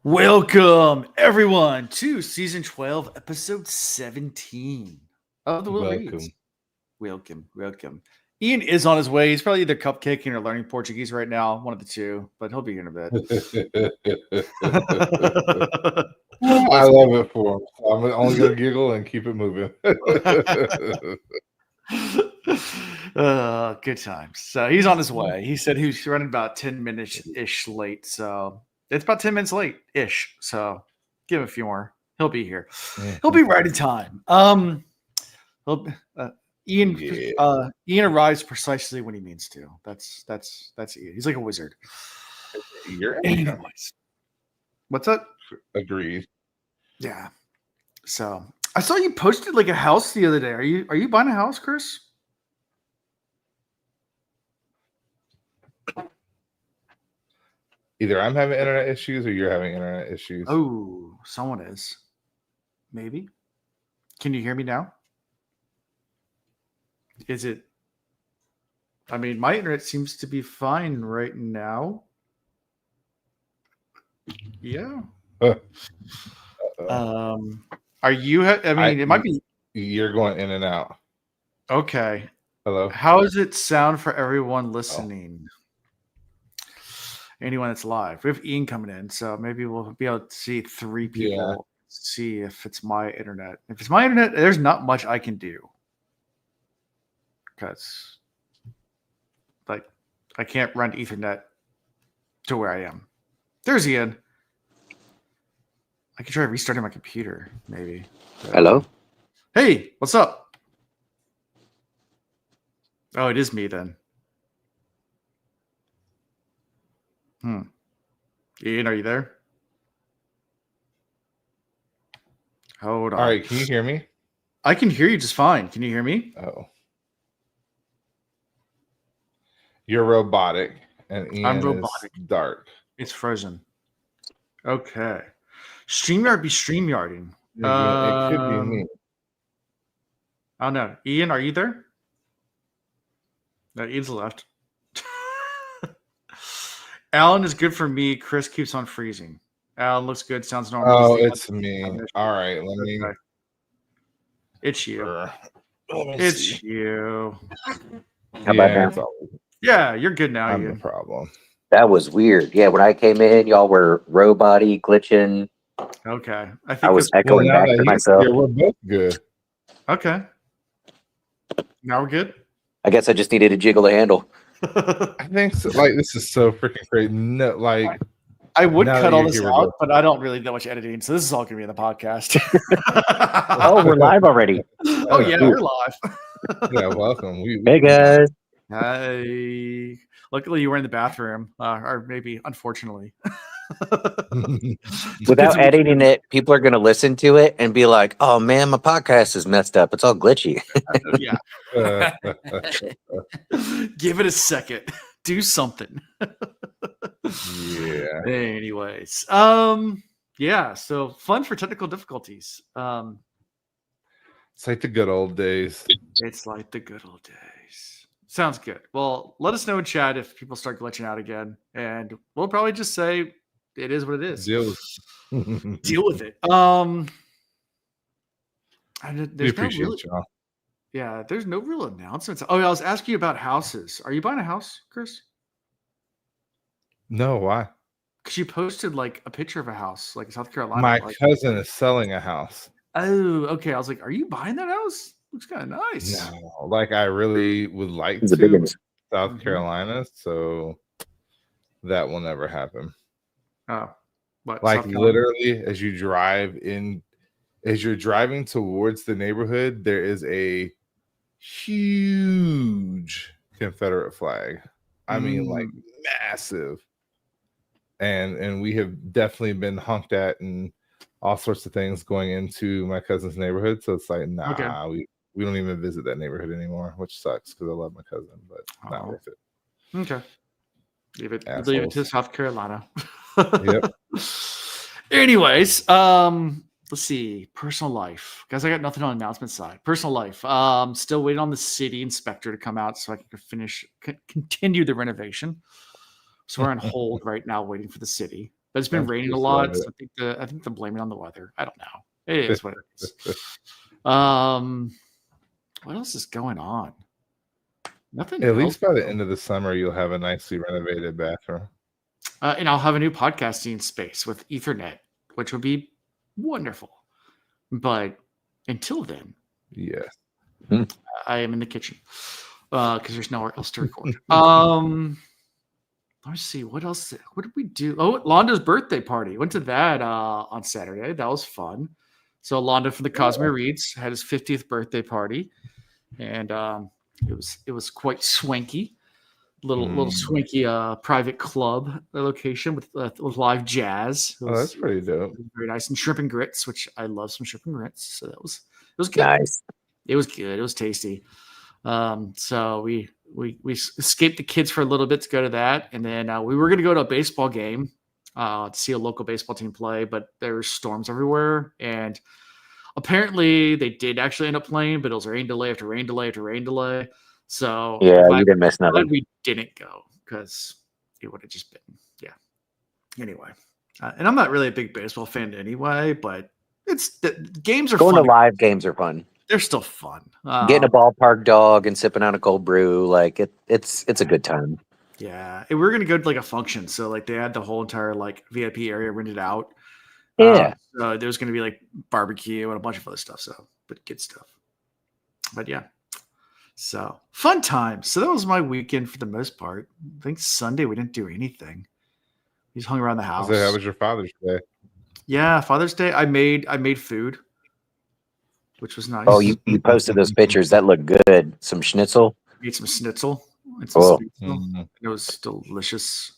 Welcome, everyone, to Season 12, Episode 17 of the Will Reads. Welcome. Ian is on his way. He's probably either cupcaking or learning Portuguese right now, one of the two, but he'll be here in a bit. I love it for him. I'm only going to giggle and keep it moving. Good times. So he's on his way. He said he was running about 10 minutes-ish late, so it's about 10 minutes late-ish, so give him a few more. He'll be here. He'll be right in time. Ian arrives precisely when he means to. That's Ian. He's like a wizard. Anyways. What's that? Agreed. Yeah. So I saw you posted like a house the other day. Are you buying a house, Chris? Either I'm having internet issues or you're having internet issues. Oh, someone is. Maybe. Can you hear me now? Is it? I mean, my internet seems to be fine right now. Yeah. Are you? It might be. You're going in and out. Okay. Hello. How does it sound for everyone listening? Anyone that's live. We have Ian coming in, so maybe we'll be able to see three people. Yeah. See if it's my internet. If it's my internet, there's not much I can do. Because, like, I can't run Ethernet to where I am. There's Ian. I could try restarting my computer, maybe. Hello? Hey, what's up? Oh, it is me then. Ian, are you there? Hold on. All right, can you hear me? I can hear you just fine. Can you hear me? Oh. You're robotic, and Ian I'm robotic. is dark. It's frozen. Okay. StreamYard be StreamYarding. It could be me. I don't know. Ian, are you there? No, Ian's left. Alan is good for me. Chris keeps on freezing. Alan looks good. Sounds normal. Oh, it's me. All right, let me. Okay. It's you. You. How about now? Yeah, you're good now, I'm Ian. the problem. That was weird. Yeah, when I came in, y'all were robot-y, glitching. Okay. I was echoing back to myself. Yeah, we're both good. Okay. Now we're good? I guess I just needed to jiggle the handle. I think so. Like, this is so freaking crazy. No, like, I would now cut that all you're this here, out, we're but I don't really know much editing, so this is all going to be in the podcast. Oh, we're live already. Oh, yeah, we're live. Yeah, welcome. Hey, guys. Hi. Luckily, you were in the bathroom, or maybe, unfortunately. Without editing it, people are going to listen to it and be like, oh, man, my podcast is messed up. It's all glitchy. Yeah. Give it a second. Do something. Yeah. Anyways. Yeah, so fun for technical difficulties. It's like the good old days. It's like the good old days. Sounds good. Well, let us know in chat if people start glitching out again, and we'll probably just say it is what it is. Deal with it. We appreciate y'all. Yeah, there's no real announcements. Oh, I was asking you about houses. Are you buying a house, Chris? No, why? Because you posted like a picture of a house, like in South Carolina. My cousin is selling a house. Oh, okay. I was like, are you buying that house? Looks kind of nice. No, like I really would like It's a big to one. South Carolina, so that will never happen. Oh, what? Like literally, as you're driving towards the neighborhood, there is a huge Confederate flag. I mean, like massive. And we have definitely been honked at and all sorts of things going into my cousin's neighborhood. So it's like, nah, we don't even visit that neighborhood anymore, which sucks because I love my cousin, but not worth it. Okay. Leave it to South Carolina. Yep. Anyways, let's see. Personal life. Guys, I got nothing on the announcement side. Personal life. Still waiting on the city inspector to come out so I can continue the renovation. So we're on hold right now waiting for the city. but it's been raining a lot. So I think they're blaming it on the weather. I don't know. It is what it is. What else is going on? Nothing. At least by the end of the summer, you'll have a nicely renovated bathroom. And I'll have a new podcasting space with Ethernet, which would be wonderful. But until then, yes, I am in the kitchen because there's nowhere else to record. Let's see, what else? What did we do? Oh, Londa's birthday party. Went to that on Saturday. That was fun. So Londa from the Cosme Reads had his 50th birthday party, and it was quite swanky. Little swanky private club location with live jazz. That's pretty dope. Very nice, and shrimp and grits, which I love some shrimp and grits. So it was good. Nice. It was good. It was tasty. So we escaped the kids for a little bit to go to that, and then we were going to go to a baseball game to see a local baseball team play, but there were storms everywhere, and apparently they did actually end up playing, but it was rain delay after rain delay after rain delay. So yeah, you didn't miss nothing. We didn't go because it would have just been Anyway, and I'm not really a big baseball fan anyway, but the games are going fun. to live games are fun. They're still fun. Getting a ballpark dog and sipping on a cold brew, like it's a good time. Yeah, and we were gonna go to like a function, so like they had the whole entire like VIP area rented out. Yeah, so there's gonna be like barbecue and a bunch of other stuff. So, but good stuff. But yeah. So fun time. So that was my weekend for the most part. I think Sunday we didn't do anything. We just hung around the house. So how was your Father's Day? Yeah, Father's Day. I made food, which was nice. Oh, you posted those pictures. That looked good. Some schnitzel. Ate some schnitzel. And some It was delicious.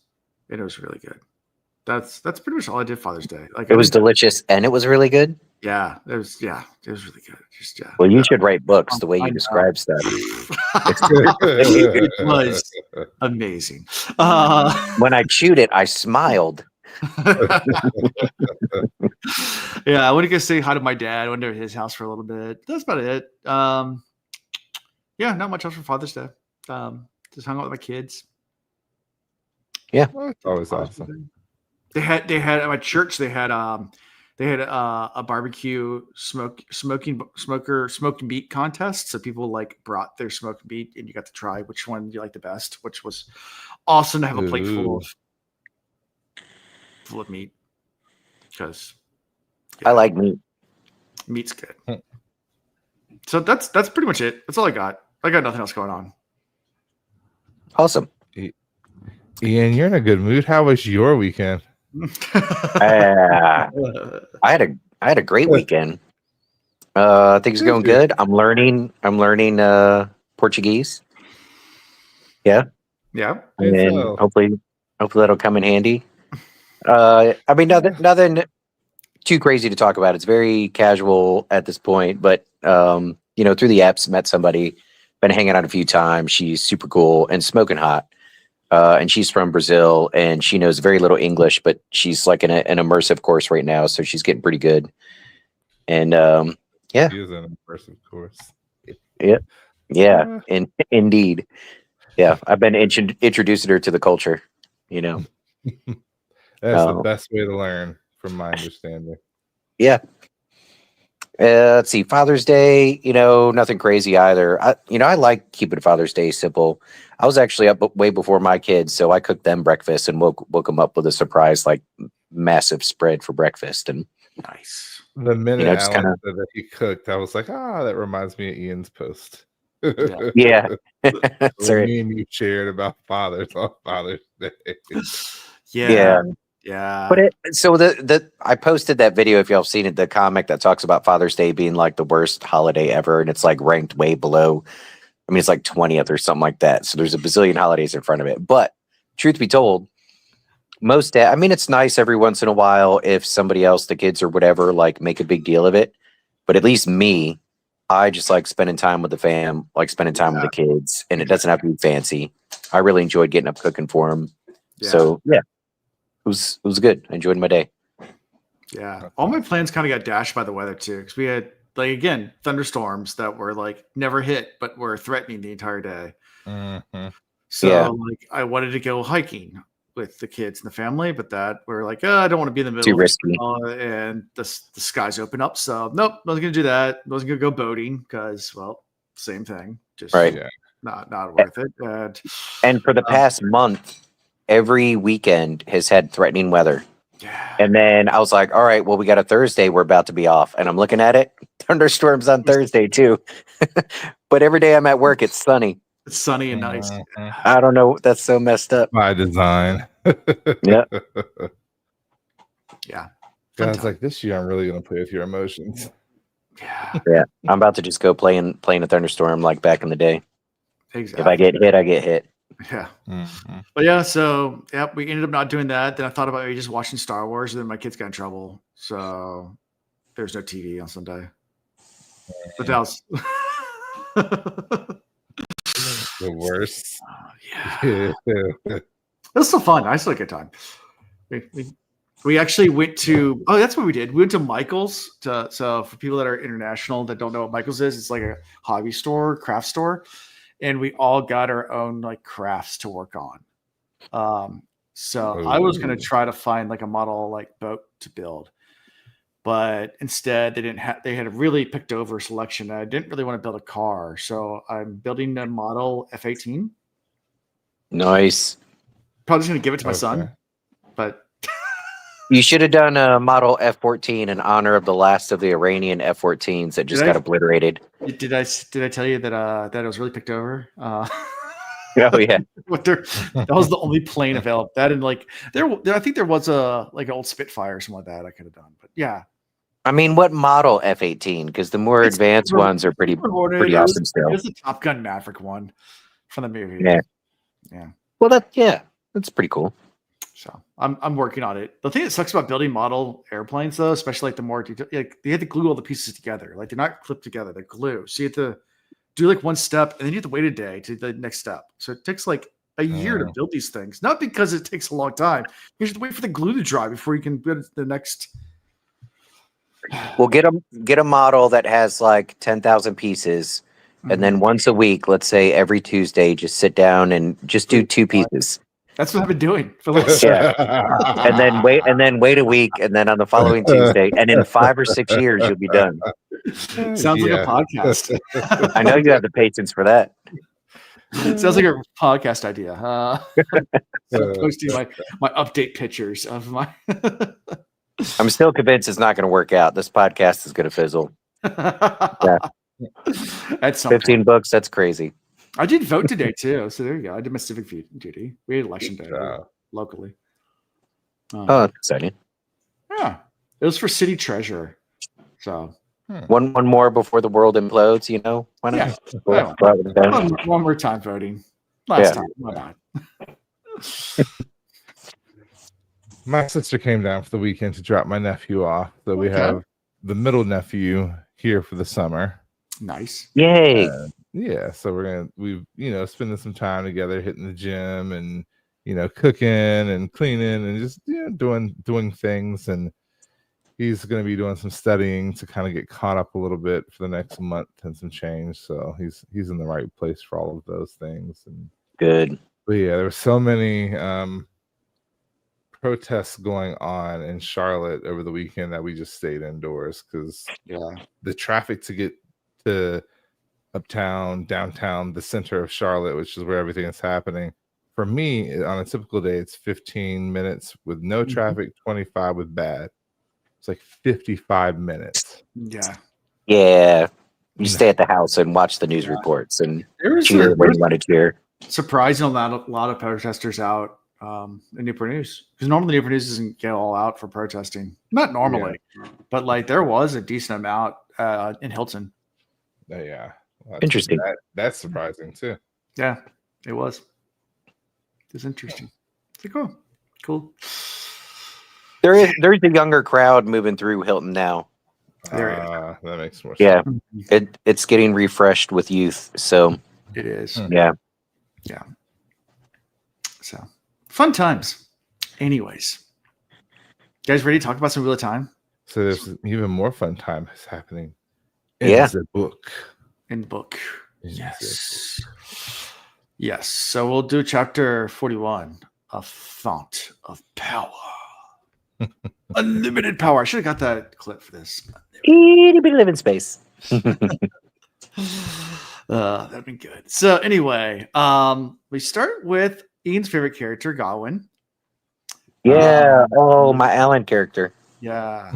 It was really good. That's pretty much all I did Father's Day. Like it was delicious and it was really good. Yeah, it was really good. Just Well, you should write books the way you describe stuff. It was amazing. When I chewed it, I smiled. Yeah, I went to go say hi to my dad. I went to his house for a little bit. That's about it. Yeah, not much else for Father's Day. Just hung out with my kids. Yeah, that's always awesome. They had at my church. They had a barbecue smoking meat contest. So people like brought their smoked meat, and you got to try which one you like the best, which was awesome to have a plate full of meat. Because I like meat. Meat's good. So that's pretty much it. That's all I got. I got nothing else going on. Awesome. Ian, you're in a good mood. How was your weekend? I had a great weekend. Things are going good. I'm learning Portuguese. Yeah. Yeah. And then hopefully that'll come in handy. I mean, nothing too crazy to talk about. It's very casual at this point, but through the apps, met somebody, been hanging out a few times. She's super cool and smoking hot. And she's from Brazil, and she knows very little English, but she's like in an immersive course right now, so she's getting pretty good. And yeah, she is an immersive course. Yeah, and indeed, yeah. I've been introducing her to the culture. That's the best way to learn, from my understanding. Yeah. Let's see, Father's Day, nothing crazy either. I like keeping Father's Day simple. I was actually up way before my kids, so I cooked them breakfast and woke them up with a surprise, like massive spread for breakfast. And nice. The minute Alan said that he cooked, I was like, that reminds me of Ian's post. Yeah. So me and you shared about fathers on Father's Day. Yeah. But But I posted that video, if y'all have seen it, the comic that talks about Father's Day being like the worst holiday ever, and it's like ranked way below. I mean, it's like 20th or something like that. So there's a bazillion holidays in front of it. But truth be told, it's nice every once in a while if somebody else, the kids or whatever, like make a big deal of it. But at least me, I just like spending time with the fam, like spending time with the kids, and it doesn't have to be fancy. I really enjoyed getting up cooking for them. Yeah. So yeah. It was good. I enjoyed my day. Yeah. All my plans kind of got dashed by the weather too. Because we had thunderstorms that were like never hit, but were threatening the entire day. Mm-hmm. So I wanted to go hiking with the kids and the family, but that we're like, I don't want to be in the middle. Too risky. And the skies open up. So nope, wasn't going to do that. Wasn't going to go boating because, well, same thing. Just not worth it. And for the past month, every weekend has had threatening weather. Yeah. And then I was like, all right, well, we got a Thursday. We're about to be off. And I'm looking at it. Thunderstorms on Thursday, too. But every day I'm at work, it's sunny. It's sunny and nice. I don't know. That's so messed up. By design. Yeah. Yeah. Guys, like this year, I'm really going to play with your emotions. Yeah. Yeah. I'm about to just go play in a thunderstorm like back in the day. Exactly. If I get hit, I get hit. Yeah. But yeah, so we ended up not doing that. Then I thought about maybe just watching Star Wars, and then my kids got in trouble. So there's no TV on Sunday. But that was the worst. Yeah. It was still fun. I still had a good time. We actually went to that's what we did. We went to Michael's. So for people that are international that don't know what Michael's is, it's like a hobby store, craft store. And we all got our own like crafts to work on. I was going to try to find like a model like boat to build, but instead they had a really picked over selection. I didn't really want to build a car. So I'm building a model F-18. Nice. Probably just going to give it to my son, but you should have done a model F-14 in honor of the last of the Iranian F-14s that just got obliterated. Did I tell you that it was really picked over? Oh yeah, that was the only plane available. That and like I think there was a like an old Spitfire or something like that I could have done. But yeah, I mean, what model F-18? Because the more advanced ones are pretty awesome still. It was the Top Gun Maverick one from the movie. Yeah. Well, that's pretty cool. So I'm working on it. The thing that sucks about building model airplanes, though, especially like the more like they have to glue all the pieces together. Like they're not clipped together; they're glue. So you have to do like one step, and then you have to wait a day to the next step. So it takes like a year to build these things. Not because it takes a long time. You have to wait for the glue to dry before you can build the next. Well, get a model that has like 10,000 pieces, and then once a week, let's say every Tuesday, just sit down and just do 2 pieces. That's what I've been doing for and then wait a week, and then on the following Tuesday, and in 5 or 6 years you'll be done. Sounds like a podcast. I know you have the patience for that. Sounds like a podcast idea. Posting my update pictures of my. I'm still convinced it's not going to work out. This podcast is going to fizzle. Yeah. That's $15 bucks. That's crazy. I did vote today too, so there you go. I did my civic duty. We had election day locally. Oh, that's exciting! Yeah, it was for city treasurer. So one more before the world implodes. You know, why not? Yeah. One more time voting. Last time, why not? My sister came down for the weekend to drop my nephew off, so we have the middle nephew here for the summer. Nice. Yay! Yeah, so we've spending some time together, hitting the gym and cooking and cleaning and just doing things. And he's going to be doing some studying to kind of get caught up a little bit for the next month and some change. So he's in the right place for all of those things. And good. But yeah, there were so many protests going on in Charlotte over the weekend that we just stayed indoors because the traffic to get to uptown, downtown, the center of Charlotte, which is where everything is happening. For me, on a typical day, it's 15 minutes with no traffic, 25 with bad. It's like 55 minutes. Yeah. You stay at the house and watch the news reports and cheer when you want to cheer. Surprising a lot of protesters out in Newport News, because normally Newport News doesn't get all out for protesting. Not normally, but like there was a decent amount in Hilton. Yeah. Interesting. That's surprising too. Yeah, it was. It's interesting. It's like, cool. There's a younger crowd moving through Hilton now. That makes more sense. Yeah, it's getting refreshed with youth. So it is. Yeah. So fun times. Anyways, you guys ready to talk about some real time? So there's even more fun times happening. In the book. In the book. Yes. So we'll do chapter 41. a fount of power. Unlimited power. I should have got that clip for this. Itty bitty live in space. That'd be good. So anyway, we start with Ian's favorite character, Gawain. Yeah. My Alan character. Yeah.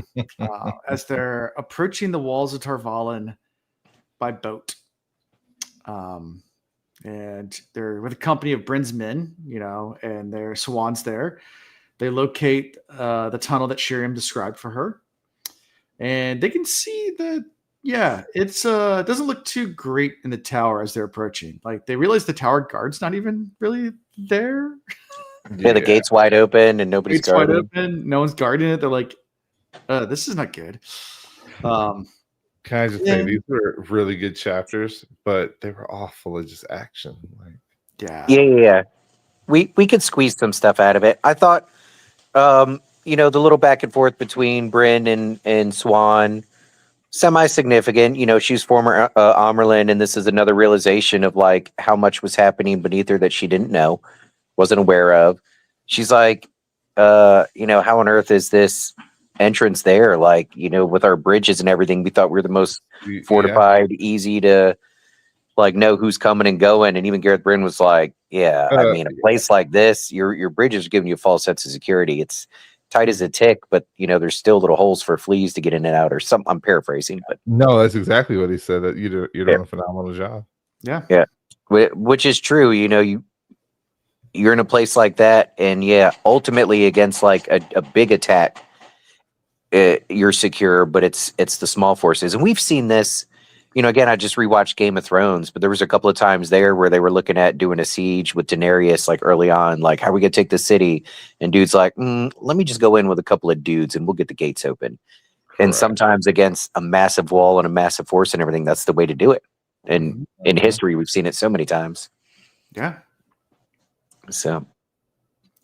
As they're approaching the walls of Tarvalin by boat. And they're with a company of Bryn's men, and their swans there. They locate the tunnel that Shiriam described for her. And they can see that, it doesn't look too great in the tower as they're approaching. Like, they realize the tower guard's not even really there. Yeah, the gate's wide open and nobody's guarding. Wide open, no one's guarding it. They're like, this is not good. Can I just say, these were really good chapters, but they were all full of just action. Yeah. We could squeeze some stuff out of it. I thought, the little back and forth between Bryn and Swan, semi-significant. She's former Amerlin, and this is another realization of like how much was happening beneath her that she didn't know, wasn't aware of. She's like, how on earth is this entrance there? Like, with our bridges and everything, we thought we were the most fortified, easy to like know who's coming and going. And even Gareth Bryn was like, a place like this, your bridges are giving you a false sense of security. It's tight as a tick, but there's still little holes for fleas to get in and out or something. I'm paraphrasing, but no, that's exactly what he said, that you're doing a phenomenal job. Yeah. Which is true. You're in a place like that, and ultimately against like a big attack, you're secure, but it's the small forces. And we've seen this, again, I just rewatched Game of Thrones, but there was a couple of times there where they were looking at doing a siege with Daenerys, like early on, like, how are we going to take the city? And dude's like, let me just go in with a couple of dudes and we'll get the gates open. Correct. And sometimes against a massive wall and a massive force and everything, that's the way to do it. And in history, we've seen it so many times. Yeah. So.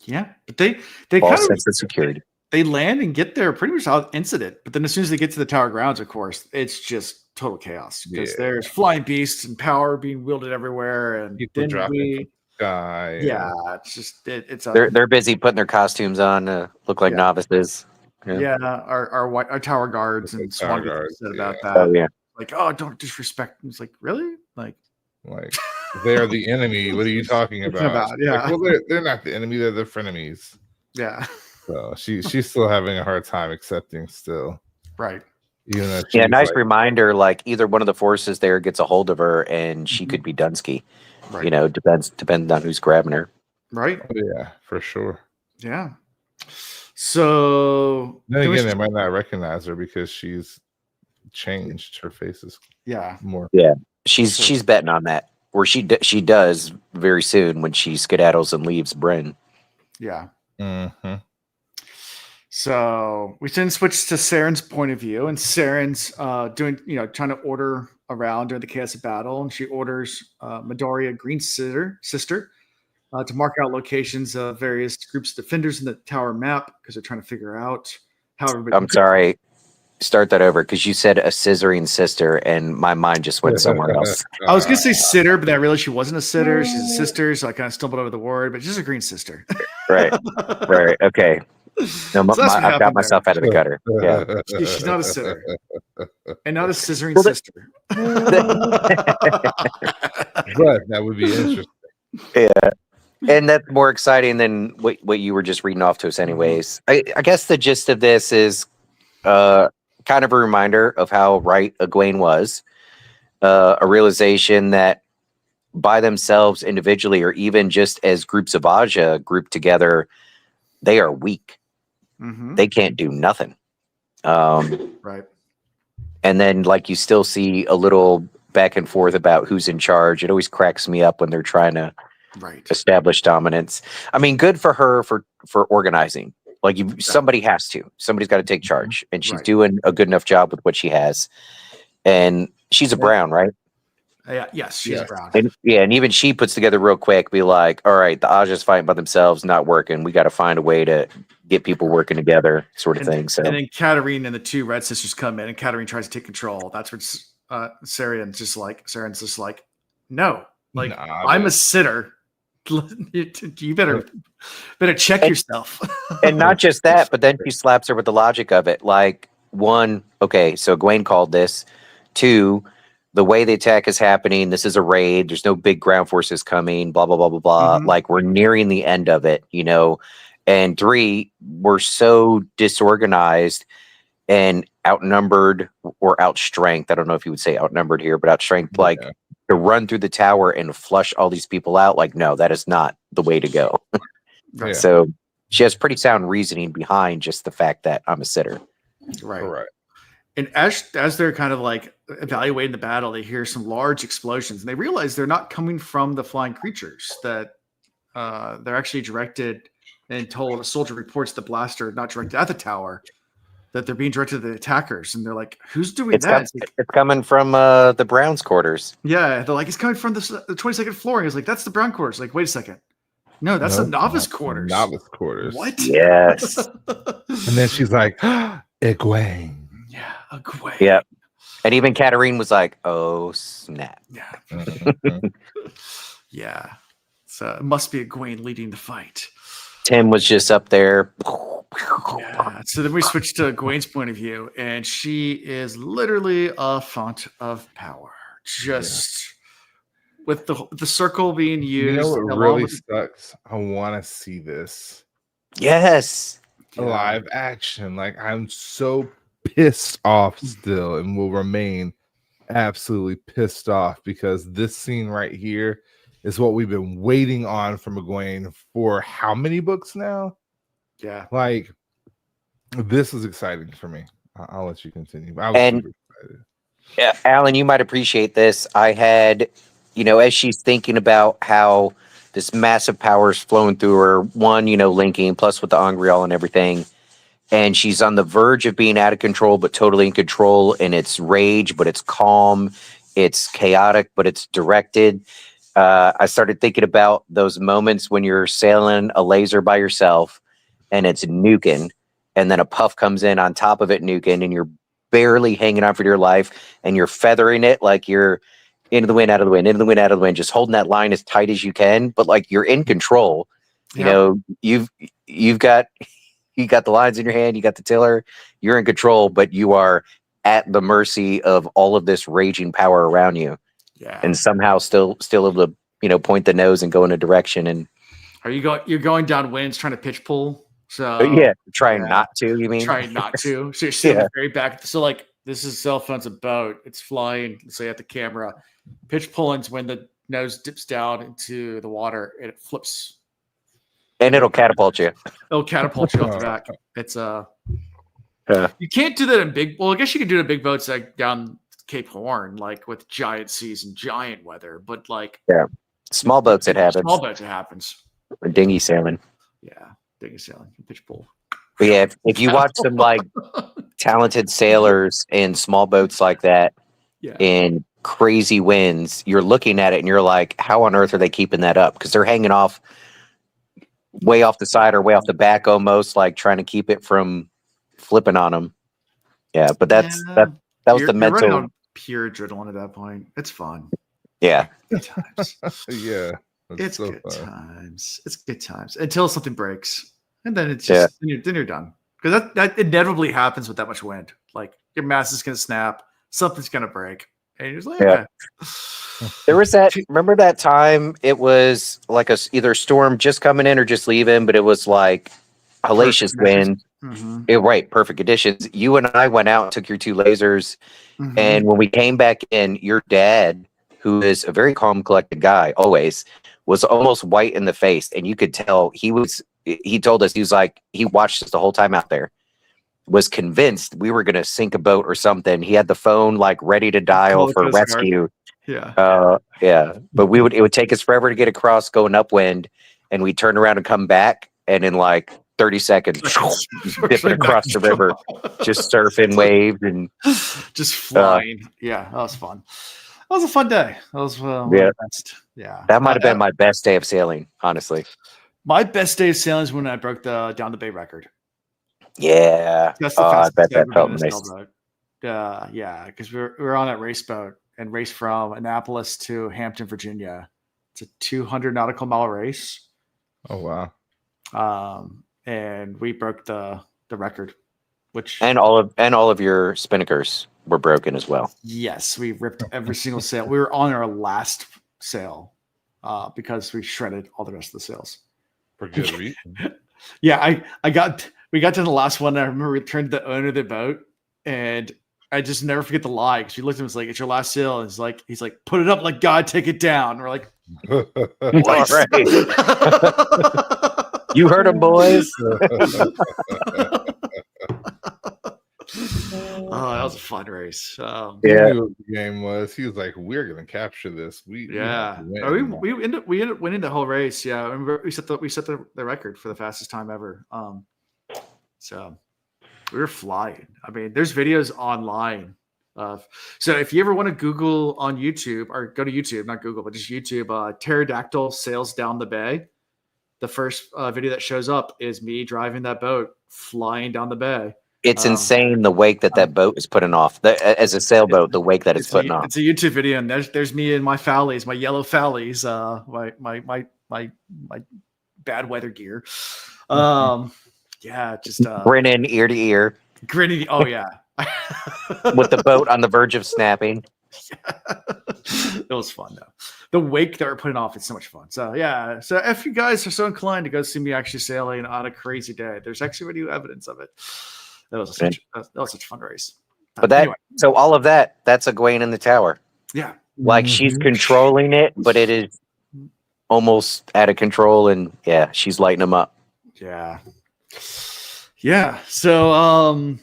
Yeah. But they all kind sense of security. They land and get there pretty much without incident. But then as soon as they get to the tower grounds, of course, it's just total chaos because there's flying beasts and power being wielded everywhere, and people dropping from the sky. Yeah, it's just they're busy putting their costumes on to look like novices. Our tower guards and Swan guards said about that. Oh, yeah. Like, oh, don't disrespect. It's like, really? Like they're the enemy. What are you talking about? Yeah. Well, they're not the enemy. They're the frenemies. Yeah. So she's still having a hard time accepting still. Right. Nice reminder, like either one of the forces there gets a hold of her and she could be Dunsky. Right. Depends on who's grabbing her. Right. Oh, yeah, for sure. Yeah. So then again, they might not recognize her because she's changed. Her face is more. Yeah. She's betting on that. Or she does very soon when she skedaddles and leaves Bryn. Yeah. Mm-hmm. So we then switch to Saren's point of view, and Saren's trying to order around during the chaos of battle, and she orders Midoriya Green sister to mark out locations of various groups of defenders in the tower map because they're trying to figure out how everybody. I'm sorry. Start that over because you said a scissoring sister, and my mind just went somewhere else. I was gonna say sitter, but then I realized she wasn't a sitter; she's a sister. So I kind of stumbled over the word, but she's a green sister. Right. Okay. No, I've got myself out of the gutter. Yeah, she's not a sitter, and not a scissoring sister. But that would be interesting. Yeah, and that's more exciting than what you were just reading off to us, anyways. I guess the gist of this is kind of a reminder of how right Egwene was. A realization that by themselves, individually, or even just as groups of Aja grouped together, they are weak. Mm-hmm. They can't do nothing. Right. And then, like, you still see a little back and forth about who's in charge. It always cracks me up when they're trying to establish dominance. I mean, good for her for organizing. Like, somebody has to. Somebody's got to take charge. And she's doing a good enough job with what she has. And she's a Brown, right? Yes, she's Brown. And even she puts together real quick, be like, all right, the Aja's fighting by themselves, not working. We got to find a way to get people working together, sort of thing. So, and then Katarine and the two Red Sisters come in, and Katarine tries to take control. That's what Saren's just like, no, like, I'm a sitter. You better check yourself. And not just that, but then she slaps her with the logic of it. Like, one, okay, so Egwene called this. Two, the way the attack is happening, this is a raid. There's no big ground forces coming, blah, blah, blah, blah, blah. Like, we're nearing the end of it, you know? And three, we're so disorganized and outnumbered or outstrength. I don't know if you would say outnumbered here, but outstrength, like to run through the tower and flush all these people out. Like, no, that is not the way to go. Right. So she has pretty sound reasoning behind just the fact that I'm a sitter. Right. And as they're kind of like evaluating the battle, they hear some large explosions, and they realize they're not coming from the flying creatures. That they're actually directed and told. A soldier reports the blaster not directed at the tower, that they're being directed at the attackers, and they're like, "Who's doing that?" It's coming from the Browns' quarters. Yeah, they're like, "It's coming from the 22nd floor." And he's like, "That's the Brown quarters." Like, wait a second. No, that's the novice quarters. Novice quarters. What? Yes. And then she's like, Egwene. Yeah, Egwene. Yeah. And even Katarine was like, "Oh snap!" Yeah. Yeah. So it must be Egwene leading the fight. Tim was just up there. Yeah. So then we switch to Egwene's point of view, and she is literally a font of power. Just with the circle being used. You know what really sucks? I want to see this. Yes. Live action. Like, I'm so pissed off still, and will remain absolutely pissed off, because this scene right here is what we've been waiting on from Egwene for how many books now? Yeah. Like, this is exciting for me. I'll let you continue. I was super excited. Yeah, Alan, you might appreciate this. I had, as she's thinking about how this massive power is flowing through her, one, linking, plus with the Angreal and everything, and she's on the verge of being out of control, but totally in control, and it's rage, but it's calm, it's chaotic, but it's directed. I started thinking about those moments when you're sailing a laser by yourself, and it's nuking, and then a puff comes in on top of it nuking, and you're barely hanging on for your life, and you're feathering it like you're into the wind, out of the wind, into the wind, out of the wind, just holding that line as tight as you can, but like you're in control. You've got the lines in your hand, you got the tiller, you're in control, but you are at the mercy of all of this raging power around you. Yeah. And somehow still able to, point the nose and go in a direction. And you're going down winds trying to pitch pull. So trying not to, you mean? Trying not to. So you're sitting very back. So like, this is cell phone's a boat. It's flying. So you have the camera. Pitch pulling's when the nose dips down into the water and it flips. And it'll catapult you. It'll catapult you off the back. It's you can't do that in big. Well, I guess you can do it in big boats like down Cape Horn, like with giant seas and giant weather. But like, small boats, it happens. Small boats, it happens. Or dinghy sailing. Yeah, dinghy sailing, pitch pull. But yeah, if you watch some like talented sailors in small boats like that, in crazy winds, you're looking at it and you're like, how on earth are they keeping that up? Because they're hanging off way off the side or way off the back, almost like trying to keep it from flipping on them. Yeah, but that was the mental. You're running on pure adrenaline at that point. It's fun. Yeah. Good times. Yeah. It's so good times. It's good times until something breaks, and then it's just then you're done, because that inevitably happens with that much wind. Like your mast is gonna snap, something's gonna break, and you're just like, okay. There was that. Remember that time? It was like either storm just coming in or just leaving, but it was like hellacious wind. Right, perfect conditions. You and I went out and took your two lasers, and when we came back in, your dad, who is a very calm, collected guy, always, was almost white in the face, and you could tell he told us, he was like, he watched us the whole time out there, was convinced we were going to sink a boat or something. He had the phone like ready to dial for rescue. But it would take us forever to get across going upwind, and we turn around and come back, and in like 30 seconds, dipping across the river, just surfing waves and just flying. That was fun. That was a fun day. That was best. Yeah, that might have been my best day of sailing, honestly. My best day of sailing is when I broke the down the bay record. Yeah, I bet that felt nice. Yeah, because we were on that race boat and raced from Annapolis to Hampton, Virginia, It's a 200 nautical mile race. Oh wow! And we broke the record, which and all of your spinnakers were broken as well. Yes, we ripped every single sail. We were on our last sail because we shredded all the rest of the sails. For good reason. Yeah, we got to the last one. And I remember we turned to the owner of the boat, and I just never forget the lie because she looked at him and was like, "It's your last sail." And he's like, "Put it up like God, take it down." And we're like, All right. You heard him, boys. Oh, that was a fun race. Yeah. He knew what the game was. He was like, "We're gonna capture this." We ended up winning the whole race. Yeah, we set the record for the fastest time ever. So we were flying. I mean, there's videos online so if you ever want to Google on YouTube or go to YouTube, not Google, but just YouTube, pterodactyl sails down the bay. The first video that shows up is me driving that boat flying down the bay. It's insane the wake that boat is putting off. As a sailboat, the wake that it's putting off. It's a YouTube video, and there's me in my fallies, my yellow fallies, my bad weather gear. Yeah, just grinning ear to ear. Grinning. Oh yeah. With the boat on the verge of snapping. Yeah. It was fun though. The wake that we're putting off is so much fun. So yeah. So if you guys are so inclined to go see me actually sailing on a crazy day, there's actually video evidence of it. That was such a fun race. But anyway. So all of that's Egwene in the tower. Yeah. Like she's controlling it, but it is almost out of control, and yeah, she's lighting them up. Yeah. Yeah. So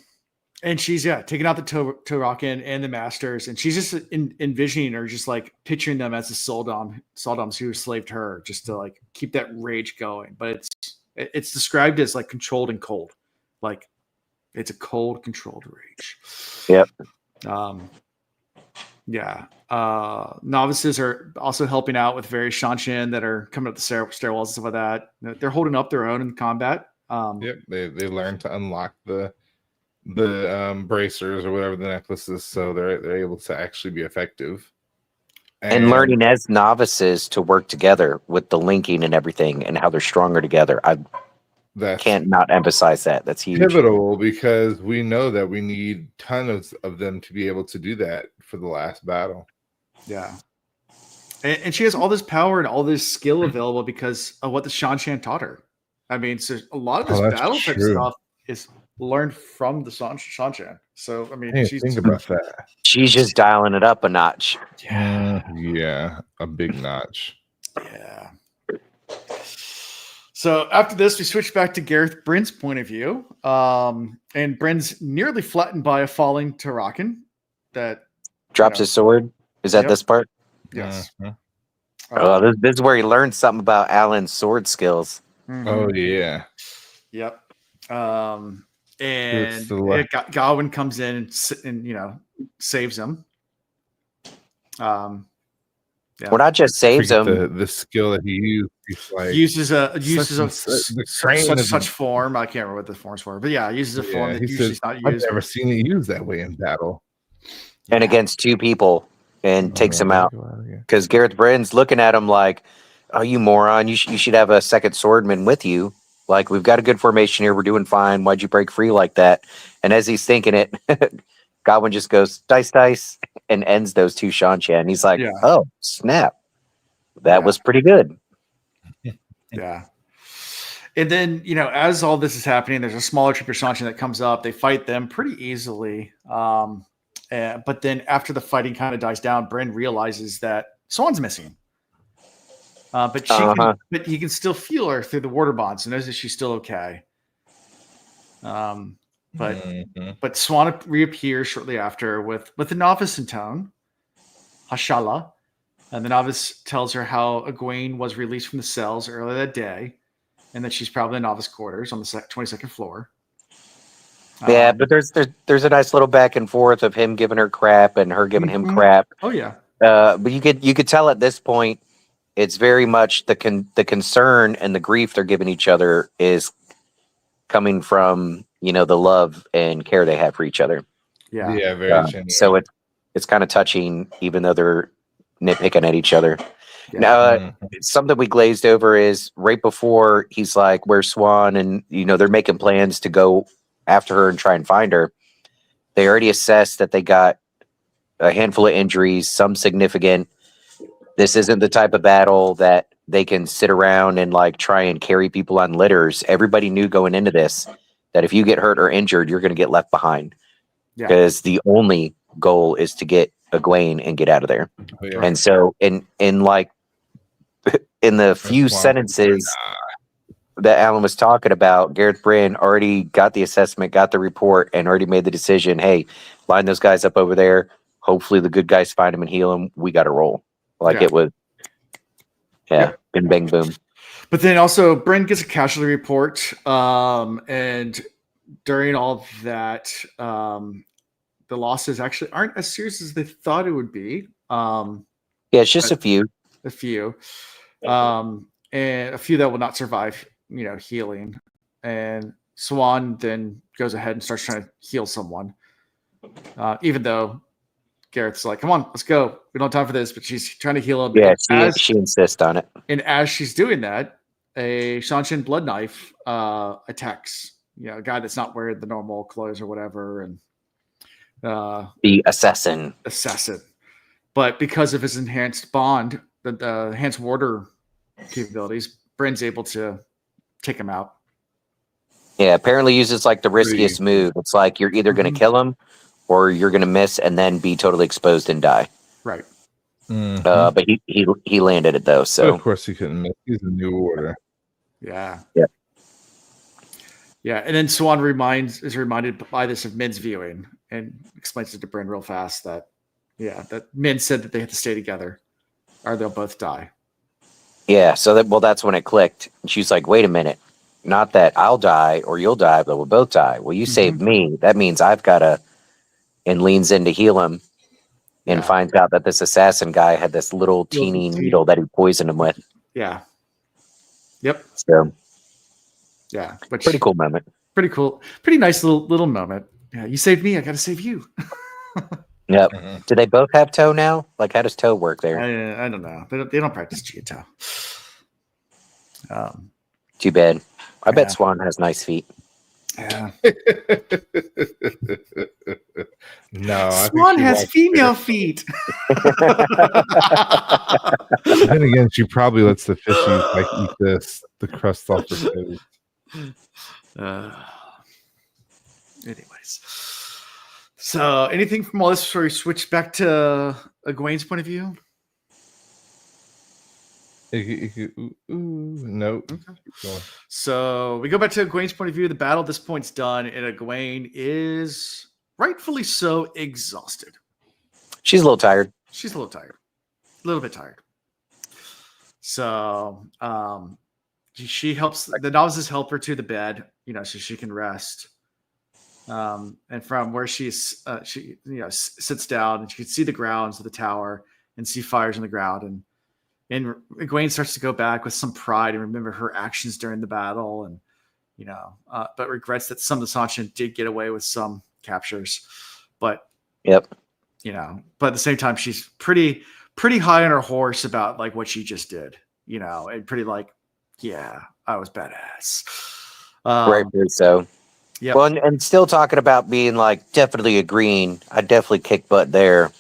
and she's taking out the Torokan and the masters, and she's just envisioning or just like picturing them as the Soldoms who enslaved her, just to like keep that rage going. But it's described as like controlled and cold, like it's a cold, controlled rage. Yep. Yeah. Novices are also helping out with various Shanshan that are coming up the stairwells and stuff like that. They're holding up their own in combat. Yep. They learn to unlock the bracers or whatever the necklaces, so they're able to actually be effective. And learning as novices to work together with the linking and everything, and how they're stronger together. I can't not emphasize that. That's huge. Pivotal, because we know that we need tons of them to be able to do that for the last battle. Yeah. And she has all this power and all this skill available because of what the Shanshan taught her. I mean, so a lot of this battle type stuff is learned from the Shanshan. So I mean, think about that. She's just dialing it up a notch. Yeah, a big notch. Yeah. So after this, we switch back to Gareth Bryn's point of view, and Bryn's nearly flattened by a falling Torokan that drops his sword. Is that this part? Yes. This is where he learned something about Alan's sword skills. Mm-hmm. Oh yeah. Yep. And Gawain comes in and saves him. Well, not just saves him. The skill that he used, uses such form. I can't remember what the form's for, but uses a form that usually is not used. I've never seen it used that way in battle. And against two people, and takes him out because Gareth Bryn's looking at him like, "Oh, you moron! You should have a second swordman with you. Like, we've got a good formation here. We're doing fine. Why'd you break free like that?" And as he's thinking it, Godwin just goes, dice, and ends those two Shanshan. And he's like, oh, snap. That was pretty good. Yeah. And then, as all this is happening, there's a smaller troop of Shanshan that comes up. They fight them pretty easily. But then after the fighting kind of dies down, Bryn realizes that Swan's missing. But he can still feel her through the water bonds and knows that she's still okay. But Swan reappears shortly after with the novice in town, Hashala, and the novice tells her how Egwene was released from the cells earlier that day, and that she's probably in novice quarters on the 22nd floor. Yeah, but there's a nice little back and forth of him giving her crap and her giving him crap. Oh yeah. But you could tell at this point, it's very much the concern and the grief they're giving each other is coming from, the love and care they have for each other. Yeah. Yeah, very genuine. So it's kind of touching, even though they're nitpicking at each other. Yeah. Now, something we glazed over is right before he's like, "Where's Swan?" and they're making plans to go after her and try and find her. They already assessed that they got a handful of injuries, some significant. This isn't the type of battle that they can sit around and like try and carry people on litters. Everybody knew going into this that if you get hurt or injured, you're going to get left behind. Because the only goal is to get Egwene and get out of there. Oh, yeah. And so in like in the few sentences that Alan was talking about, Gareth Brand already got the assessment, got the report, and already made the decision. Hey, line those guys up over there. Hopefully the good guys find them and heal them. We got to roll. Like it was. Yeah. Bing, bang, boom. But then also Brand gets a casualty report. And during all of that, the losses actually aren't as serious as they thought it would be. Yeah, it's just a few. A few. And a few that will not survive, healing. And Swan then goes ahead and starts trying to heal someone. Even though Gareth's like, come on, let's go. We don't have time for this, but she's trying to heal him. Yeah, she insists on it. And as she's doing that, a Shanshin blood knife attacks, a guy that's not wearing the normal clothes or whatever. And the assassin. But because of his enhanced bond, the enhanced warder capabilities, Bryn's able to take him out. Yeah, apparently uses like the riskiest move. It's like you're either going to kill him or you're going to miss and then be totally exposed and die. Right. But he landed it though. So but of course he couldn't miss. He's a new order. Yeah. Yeah. Yeah, and then Swan is reminded by this of Min's viewing and explains it to Bryn real fast that Min said that they had to stay together or they'll both die. Yeah, so that's when it clicked. And she's like, wait a minute. Not that I'll die or you'll die, but we'll both die. Well, you saved me. That means I've got to, and leans in to heal him and finds out that this assassin guy had this little teeny needle that he poisoned him with. Yeah. Yep. So, yeah. Pretty cool moment. Pretty cool. Pretty nice little moment. Yeah, you saved me. I got to save you. Yep. Do they both have toe now? Like, how does toe work there? I don't know. They don't practice Chia-toe. Too bad. I bet Swan has nice feet. Yeah. No. Swan has female feet. Then again, she probably lets the fishies eat the crust off her toes. Anyways. So anything from all this before we switch back to Egwene's point of view? No. Okay. So we go back to Egwene's point of view. The battle at this point's done, and Egwene is rightfully so exhausted. She's a little tired. A little bit tired. So she helps the novices help her to the bed, so she can rest. And from where she sits down and she can see the grounds of the tower and see fires in the ground, and Egwene starts to go back with some pride and remember her actions during the battle, and but regrets that some of the Sanshin did get away with some captures, but but at the same time she's pretty high on her horse about like what she just did, and pretty like, yeah, I was badass. Right, so. Yeah. Well, and still talking about being like definitely agreeing. I definitely kick butt there.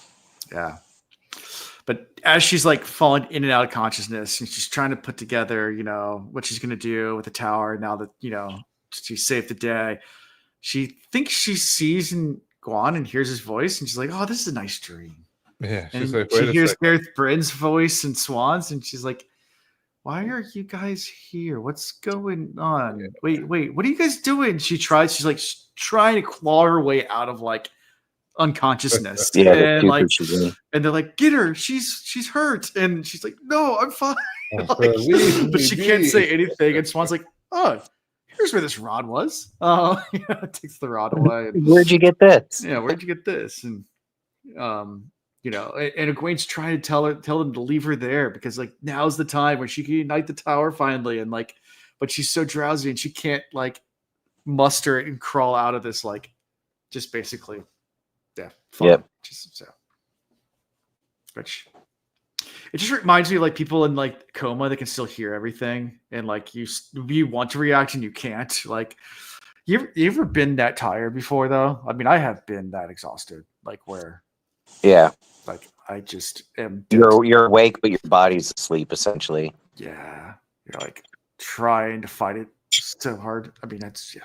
Yeah. But as she's like falling in and out of consciousness, and she's trying to put together, what she's going to do with the tower now that, she saved the day, she thinks she sees Guan and hears his voice, and she's like, oh, this is a nice dream. Yeah. She's like, she hears Gareth Bryn's voice and Swan's, and she's like, why are you guys here? What's going on? Yeah. Wait, what are you guys doing? She's like trying to claw her way out of like unconsciousness. And they're like, get her, she's hurt. And she's like, no, I'm fine. But she can't say anything. And Swan's like, oh, here's where this rod was. Takes the rod away. And, where'd you get this? Yeah, where'd you get this? And and Egwene's trying to tell them to leave her there because like now's the time when she can unite the tower finally, and like, but she's so drowsy and she can't like muster it and crawl out of this like, just basically, fun. Yep. So, which It just reminds me of like people in like coma that can still hear everything, and like you want to react and you can't. Like, you ever been that tired before though? I mean, I have been that exhausted, like where, like I just am. You're awake, but your body's asleep essentially. Yeah, you're like trying to fight it so hard. I mean, that's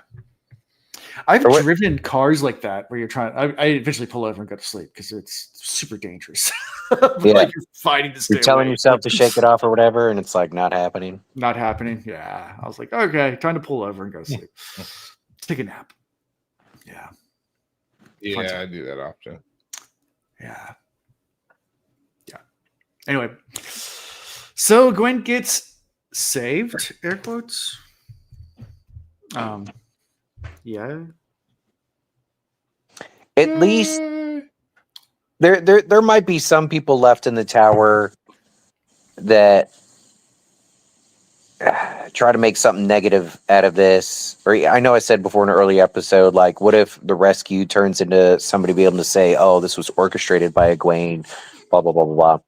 I've driven cars like that where you're trying. I eventually pull over and go to sleep because it's super dangerous. Like you're fighting to stay. You're telling yourself to shake it off or whatever, and it's like not happening. Not happening. Yeah, I was like, okay, time to pull over and go to sleep. Take a nap. Yeah. Yeah, I do that often. Yeah. Yeah. Anyway, so Gwen gets saved. Air quotes. Yeah. At least there might be some people left in the tower that try to make something negative out of this. Or I know I said before in an early episode, like, what if the rescue turns into somebody being able to say, "Oh, this was orchestrated by Egwene," blah blah blah blah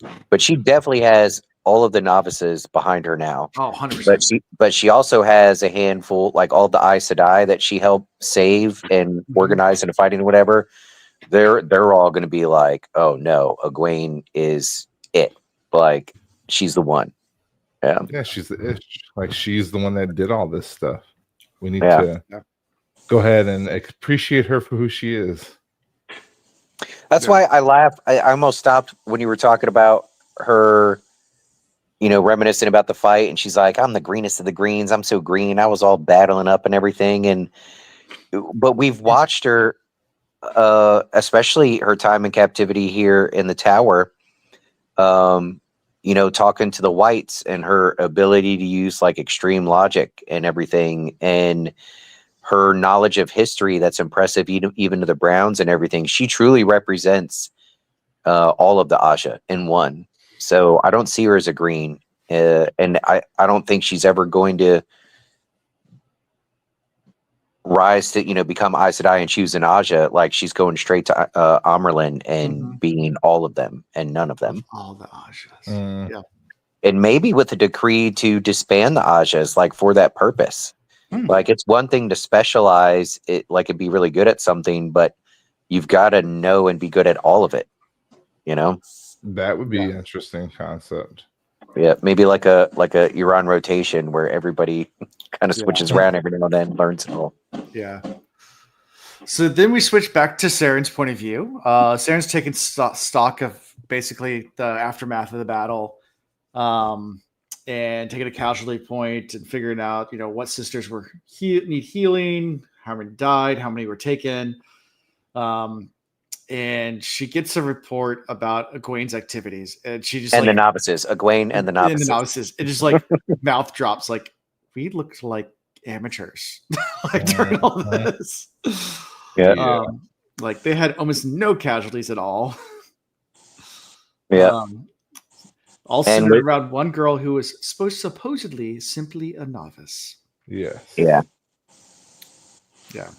blah. But she definitely has all of the novices behind her now. Oh, 100%. But she also has a handful, like all the Aes Sedai that she helped save and organize into fighting or whatever. They're all going to be like, oh no, Egwene is it. Like, she's the one. Yeah, she's the ish. Like, she's the one that did all this stuff. We need to go ahead and appreciate her for who she is. That's why I laughed. I almost stopped when you were talking about her, reminiscing about the fight, and she's like, "I'm the greenest of the greens. I'm so green. I was all battling up and everything." But we've watched her, especially her time in captivity here in the tower, talking to the whites and her ability to use like extreme logic and everything, and her knowledge of history that's impressive even to the Browns and everything. She truly represents all of the Aja in one. So I don't see her as a green, and I don't think she's ever going to rise to become Aes Sedai and choose an Aja. Like, she's going straight to Amerlin and being all of them and none of them. All the Ajas. Yeah. And maybe with a decree to disband the Ajas, like, for that purpose. Like, it's one thing to specialize it, like, and be really good at something, but you've got to know and be good at all of it. That would be an interesting concept. Yeah, maybe like a Iran rotation where everybody kind of switches around every now and then, learns it all. Yeah. So then we switch back to Saren's point of view. Saren's taking stock of basically the aftermath of the battle, and taking a casualty point and figuring out, what sisters were need healing, how many died, how many were taken. And she gets a report about Egwene's activities, and she just the novices, Egwene and the novices. It just like mouth drops, like, we looked like amateurs, like during all this. Yeah. Like, they had almost no casualties at all. Yeah. All centered around one girl who was supposedly simply a novice. Yes. Yeah. Yeah.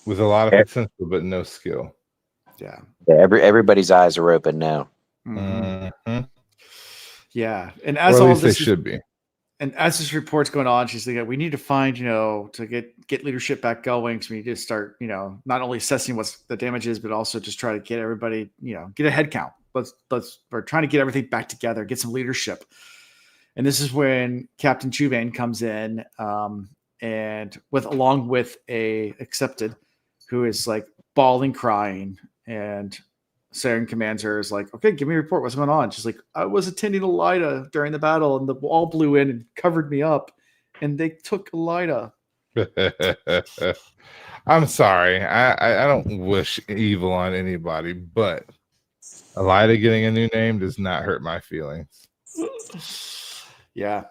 With a lot of potential, but no skill. Yeah. Everybody's eyes are open now. Yeah. And as all least this they should be. And as this report's going on, she's like, we need to find, to get leadership back going. So we need to start, not only assessing what the damage is, but also just try to get everybody, get a head count. We're trying to get everything back together, get some leadership. And this is when Captain Chubane comes in, and along with a accepted who is like bawling, crying, and Saren commands her, is like, okay, give me a report. What's going on? She's like, I was attending Elida during the battle, and the wall blew in and covered me up, and they took Elida. I'm sorry. I don't wish evil on anybody, but Elida getting a new name does not hurt my feelings. Yeah.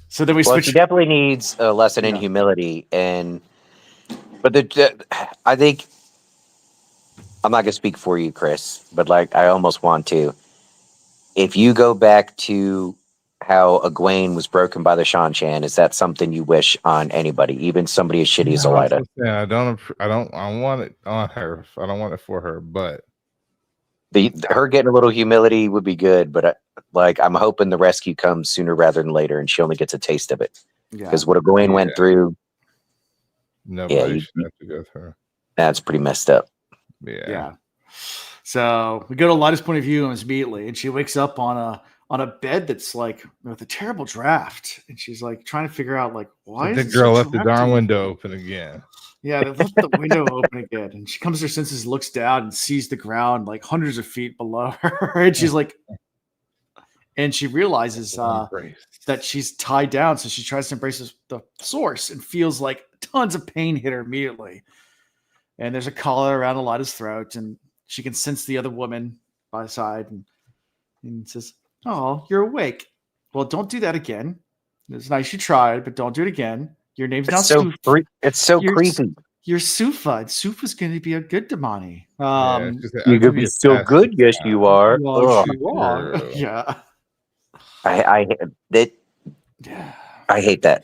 So then we switch. She definitely needs a lesson in humility, but I think, I'm not going to speak for you, Chris, but like, I almost want to. If you go back to how Egwene was broken by the Shan-Chan, is that something you wish on anybody, even somebody as shitty as Elida? Yeah, I want it on her. I don't want it for her, but her getting a little humility would be good. But Like, I'm hoping the rescue comes sooner rather than later, and she only gets a taste of it. Because what Egwene went through, nobody should have to go through. That's pretty messed up. Yeah. So we go to Lyda's point of view immediately, and she wakes up on a bed that's like with a terrible draft, and she's like trying to figure out like why the girl left the darn window open again. Yeah, they left the window open again, and she comes to her senses, looks down, and sees the ground like hundreds of feet below her, and she's like, and she realizes that she's tied down, so she tries to embrace the source and feels like tons of pain hit her immediately. And there's a collar around Elida's throat, and she can sense the other woman by the side, and says, "Oh, you're awake. Well, don't do that again. It's nice you tried, but don't do it again. Your name's now Sufa. It's so creepy. You're Sufa, and Sufa's going to be a good Damani. You're going to be so good. Yes, you are. Yes, you are. Yeah. I hate that.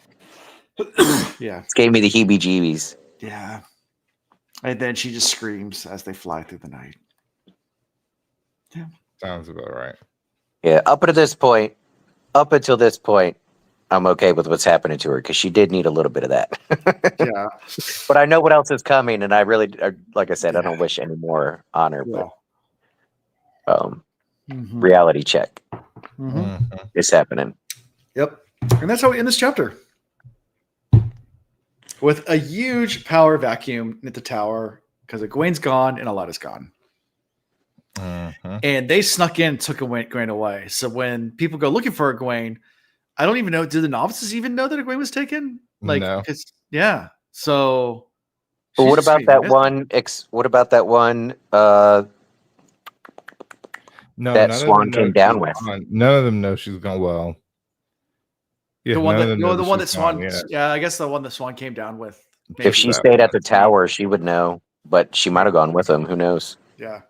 Yeah. It gave me the heebie-jeebies. Yeah. And then she just screams as they fly through the night. Yeah. Sounds about right. Yeah. Up until this point, I'm okay with what's happening to her because she did need a little bit of that. Yeah. But I know what else is coming, and I really, like I said, I don't wish any more on her. Yeah. But reality check. It's happening. Yep. And that's how we end this chapter. With a huge power vacuum at the tower because Egwene's gone and Elida's gone. And they snuck in and took Egwene away. So when people go looking for Egwene, I don't even know. Do the novices even know that Egwene was taken? Like, no. Yeah. So. But what about that one? What about that one? No, that Swan came down with. None of them know she's gone well. Yeah, the one that Swan. Yeah, I guess the one that Swan came down with. If she stayed at the tower, she would know. But she might have gone with him. Who knows? Yeah.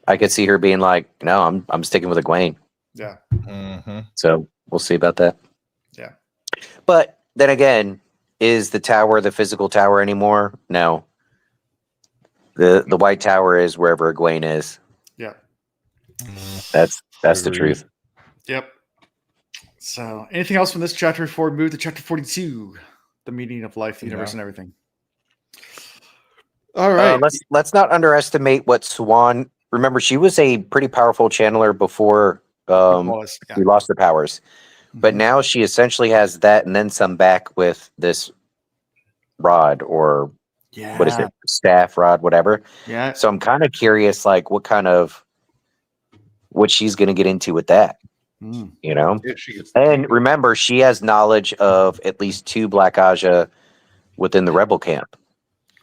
I could see her being like, "No, I'm sticking with Egwene." Yeah. So we'll see about that. Yeah. But then again, is the tower the physical tower anymore? No. The White Tower is wherever Egwene is. Yeah. That's the truth. Yep. So, anything else from this chapter before we move to chapter 42, the meaning of life, the universe, and everything? All right. Let's not underestimate what Swan. Remember, she was a pretty powerful channeler before she lost her powers, but now she essentially has that and then some back with this rod or what is it, staff, rod, whatever. Yeah. So I'm kind of curious, like what she's going to get into with that. You know, and remember, she has knowledge of at least 2 Black Aja within the rebel camp,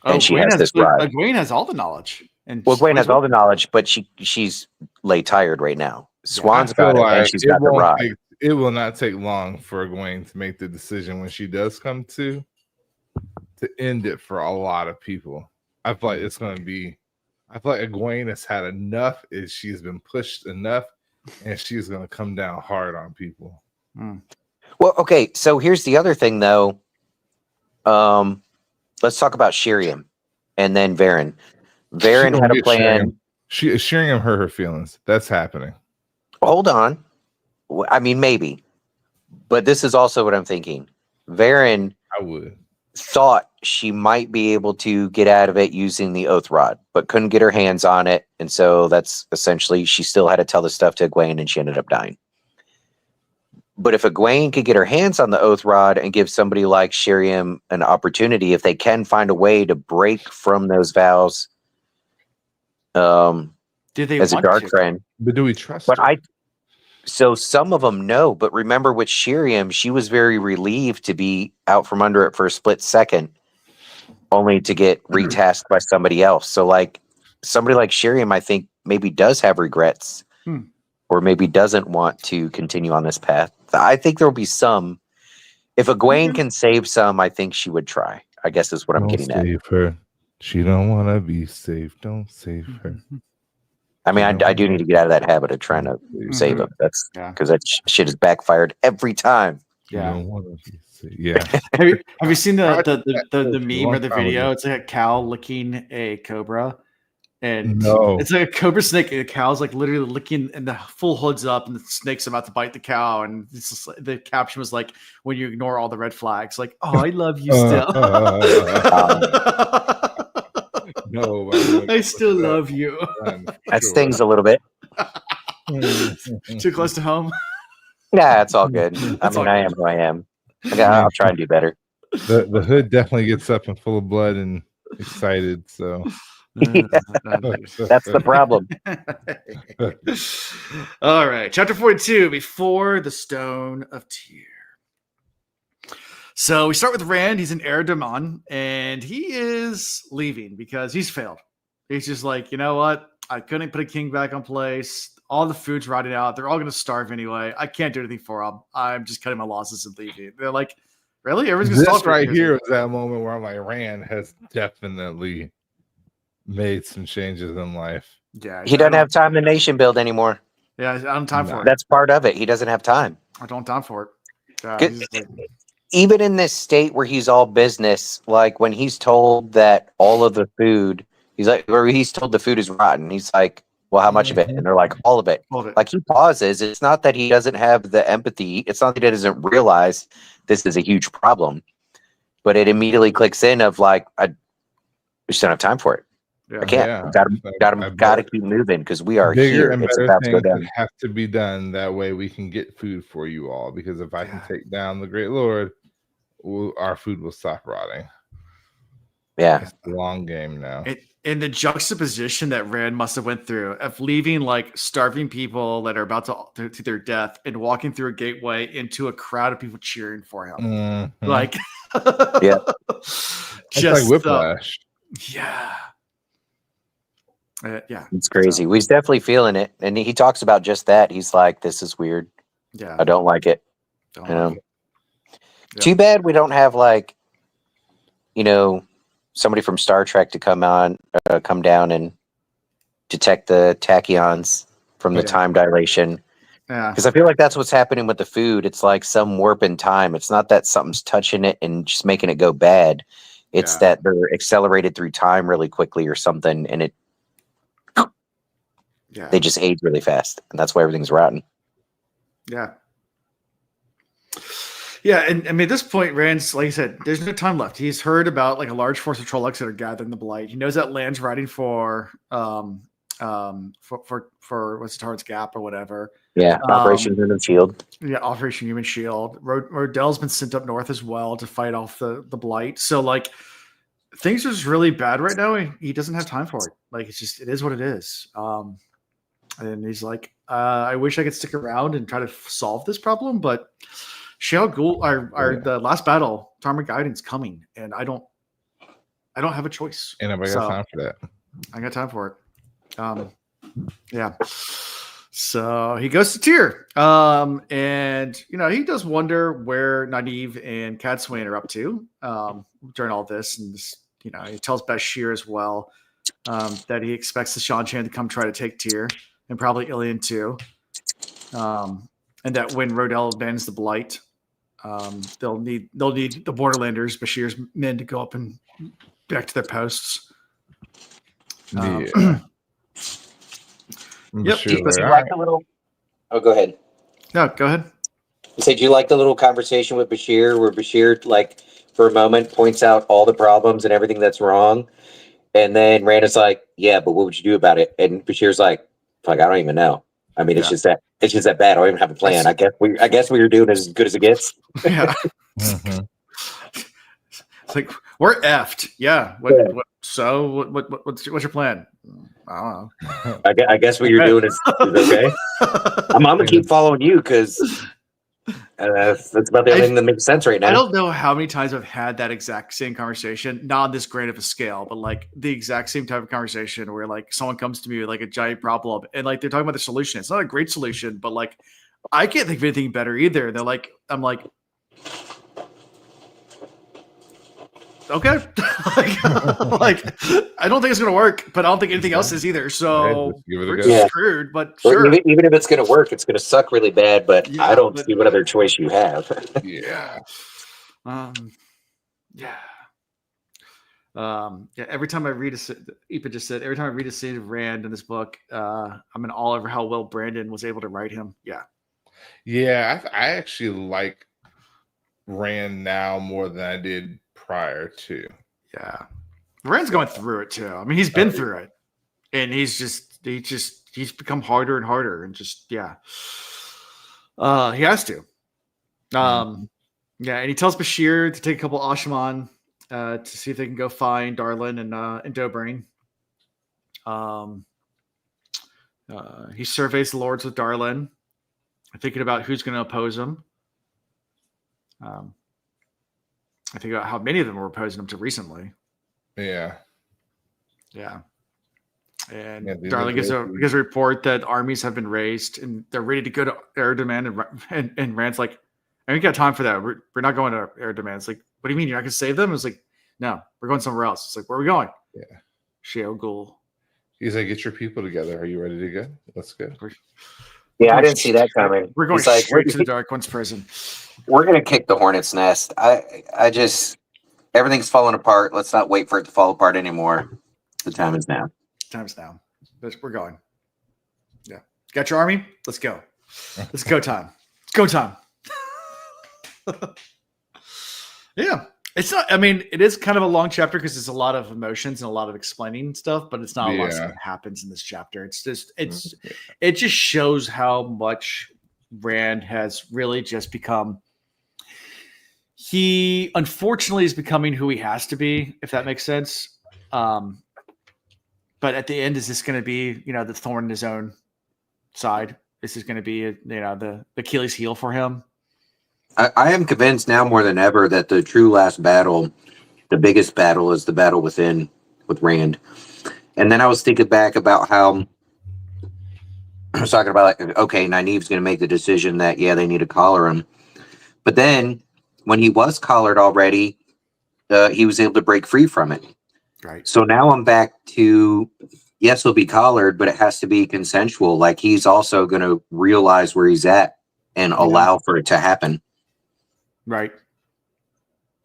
and she has this rod. Egwene has all the knowledge, and Egwene has all the knowledge, but she's lay tired right now. Swan's got it, and she's got the rod. It will not take long for Egwene to make the decision when she does come to end it for a lot of people. I feel like it's going to be. I feel like Egwene has had enough. She's been pushed enough. And she's going to come down hard on people. Well, okay. So here's the other thing, though. Let's talk about Shiriam and then Varen. Varen had a plan. Shiriam hurt her feelings. That's happening. Hold on. I mean, maybe. But this is also what I'm thinking. Varen thought she might be able to get out of it using the Oath Rod, but couldn't get her hands on it. And so that's essentially, she still had to tell the stuff to Egwene, and she ended up dying. But if Egwene could get her hands on the Oath Rod and give somebody like Shiriam an opportunity, if they can find a way to break from those vows as a dark friend. But do we trust her? So some of them know, but remember with Shiriam, she was very relieved to be out from under it for a split second, only to get retasked by somebody else. So like somebody like Shiriam, I think maybe does have regrets or maybe doesn't want to continue on this path. I think there'll be some. If Egwene can save some, I think she would try, I guess is what I'm getting at. Save her. She don't want to be saved. Don't save her. I mean, I do need to get out of that habit of trying to save him. That's because that shit has backfired every time. Yeah. Yeah. Have you seen the meme or the video? It's like a cow licking a cobra, And it's like a cobra snake. And the cow's like literally licking, and the full hood's up, and the snake's about to bite the cow. And it's just, the caption was like, "When you ignore all the red flags, like, oh, I love you still. No, I still love you." That stings a little bit. Too close to home. Yeah, it's all good. I am who I am. I'll try and do better. The hood definitely gets up and full of blood and excited. So that's the problem. All right, chapter 42, Before the Stone of Tyr. So we start with Rand. He's in Eredamon, and he is leaving because he's failed. He's just like, you know what? I couldn't put a king back on place. All the food's rotting out. They're all going to starve anyway. I can't do anything for them. I'm just cutting my losses and leaving. They're like, really? Everyone's going to starve right here. Was that moment where I'm like, Rand has definitely made some changes in life. Yeah, he doesn't have time to nation build anymore. Yeah, I don't have time for it. That's part of it. He doesn't have time. I don't have time for it. Even in this state where he's all business, like when he's told that all of the food, he's told the food is rotten. He's like, well, how much of it? And they're like, all of it. Like he pauses. It's not that he doesn't have the empathy. It's not that he doesn't realize this is a huge problem, but it immediately clicks in of like, I just don't have time for it. Yeah, I can't. Got to keep moving because we are bigger here. And better things that have to be done. That way we can get food for you all. Because if I can take down the Great Lord, our food will stop rotting. Yeah, it's a long game now. In the juxtaposition that Rand must have went through of leaving like starving people that are about to their death and walking through a gateway into a crowd of people cheering for him, like yeah, just like whiplash. Yeah. It's crazy. So, he's definitely feeling it, and he talks about just that. He's like, "This is weird. Yeah, I don't like it." Too bad we don't have like, somebody from Star Trek to come down and detect the tachyons from the time dilation. Yeah, because I feel like that's what's happening with the food. It's like some warp in time. It's not that something's touching it and just making it go bad. It's that they're accelerated through time really quickly or something, and they just age really fast, and that's why everything's rotten. Yeah. Yeah, and I mean, at this point, Rand's, like I said, there's no time left. He's heard about like a large force of Trollocs that are gathering the Blight. He knows that land's riding for what's Tarn's Gap or whatever. Yeah, Operation Human Shield. Yeah, Operation Human Shield. Rodell's been sent up north as well to fight off the Blight. So like things are just really bad right now. He doesn't have time for it. Like it is what it is. And he's like, I wish I could stick around and try to solve this problem, but Shale Ghul, the last battle, Tarmogoyf Guidance coming, and I don't have a choice. And I got time for that. I got time for it. Yeah. So he goes to Tyr, and he does wonder where Nynaeve and Cadsuane are up to during all this, and this, he tells Bashir as well that he expects the Shan-Chan to come try to take Tyr, and probably Ilian too, and that when Rodell abandons the Blight, they'll need the Borderlanders, Bashir's men, to go up and back to their posts. Yep. Sure. You like the little? Oh, go ahead. No, go ahead. You said you like the little conversation with Bashir, where Bashir, like, for a moment, points out all the problems and everything that's wrong, and then Rand is like, "Yeah, but what would you do about it?" And Bashir's like, "Fuck, I don't even know. I mean, it's just that bad. I don't even have a plan. I guess what you're doing is as good as it gets." Yeah. Mm-hmm. It's like we're effed. Yeah. What's your plan? I don't know. I guess what you're doing is okay. I'm gonna keep following you because that's about the only thing that makes sense right now. I don't know how many times I've had that exact same conversation, not on this great of a scale, but like the exact same type of conversation where like someone comes to me with like a giant problem and like they're talking about the solution. It's not a great solution, but like I can't think of anything better either. They're like, I'm like, okay. like I don't think it's gonna work, but I don't think anything else is either. So we're screwed. But sure, even if it's gonna work, it's gonna suck really bad. But I don't see what other choice you have. Yeah. Yeah. Every time I read Ipa just said, every time I read a scene of Rand in this book, I'm in awe over how well Brandon was able to write him. Yeah, I actually like Rand now more than I did prior to. Yeah. Rand's going through it too. I mean, he's been through it, and he's become harder and harder, and he has to. Yeah, and he tells Bashir to take a couple Ashman to see if they can go find Darlin and Dobrain. He surveys the lords with Darlin, thinking about who's going to oppose him. I think about how many of them were opposing him to recently. Yeah. And Darling gives a report that armies have been raised and they're ready to go to air demand. And Rand's like, I ain't got time for that. We're not going to air demand. It's like, what do you mean? You're not going to save them? It's like, no, we're going somewhere else. It's like, where are we going? Yeah. Sheo Ghul. He's like, get your people together. Are you ready to go? Let's go. Yeah, I didn't see that coming. We're going straight to the Dark One's prison. We're going to kick the hornet's nest. I just, everything's falling apart. Let's not wait for it to fall apart anymore. The time is now. Time's now. We're going. Yeah. Got your army? Let's go. Let's go time. It's go time. Yeah. It's not, I mean, it is kind of a long chapter because there's a lot of emotions and a lot of explaining stuff, but it's not a lot of stuff that happens in this chapter. It just shows how much Rand has really just become. He unfortunately is becoming who he has to be, if that makes sense. But at the end, is this going to be, the thorn in his own side? This is going to be, the Achilles heel for him. I am convinced now more than ever that the true last battle, the biggest battle, is the battle within with Rand. And then I was thinking back about how I was talking about, like, okay, Nynaeve's going to make the decision that, they need to collar him. But then when he was collared already, he was able to break free from it. Right. So now I'm back to, yes, he'll be collared, but it has to be consensual. Like, he's also going to realize where he's at and allow for it to happen. Right.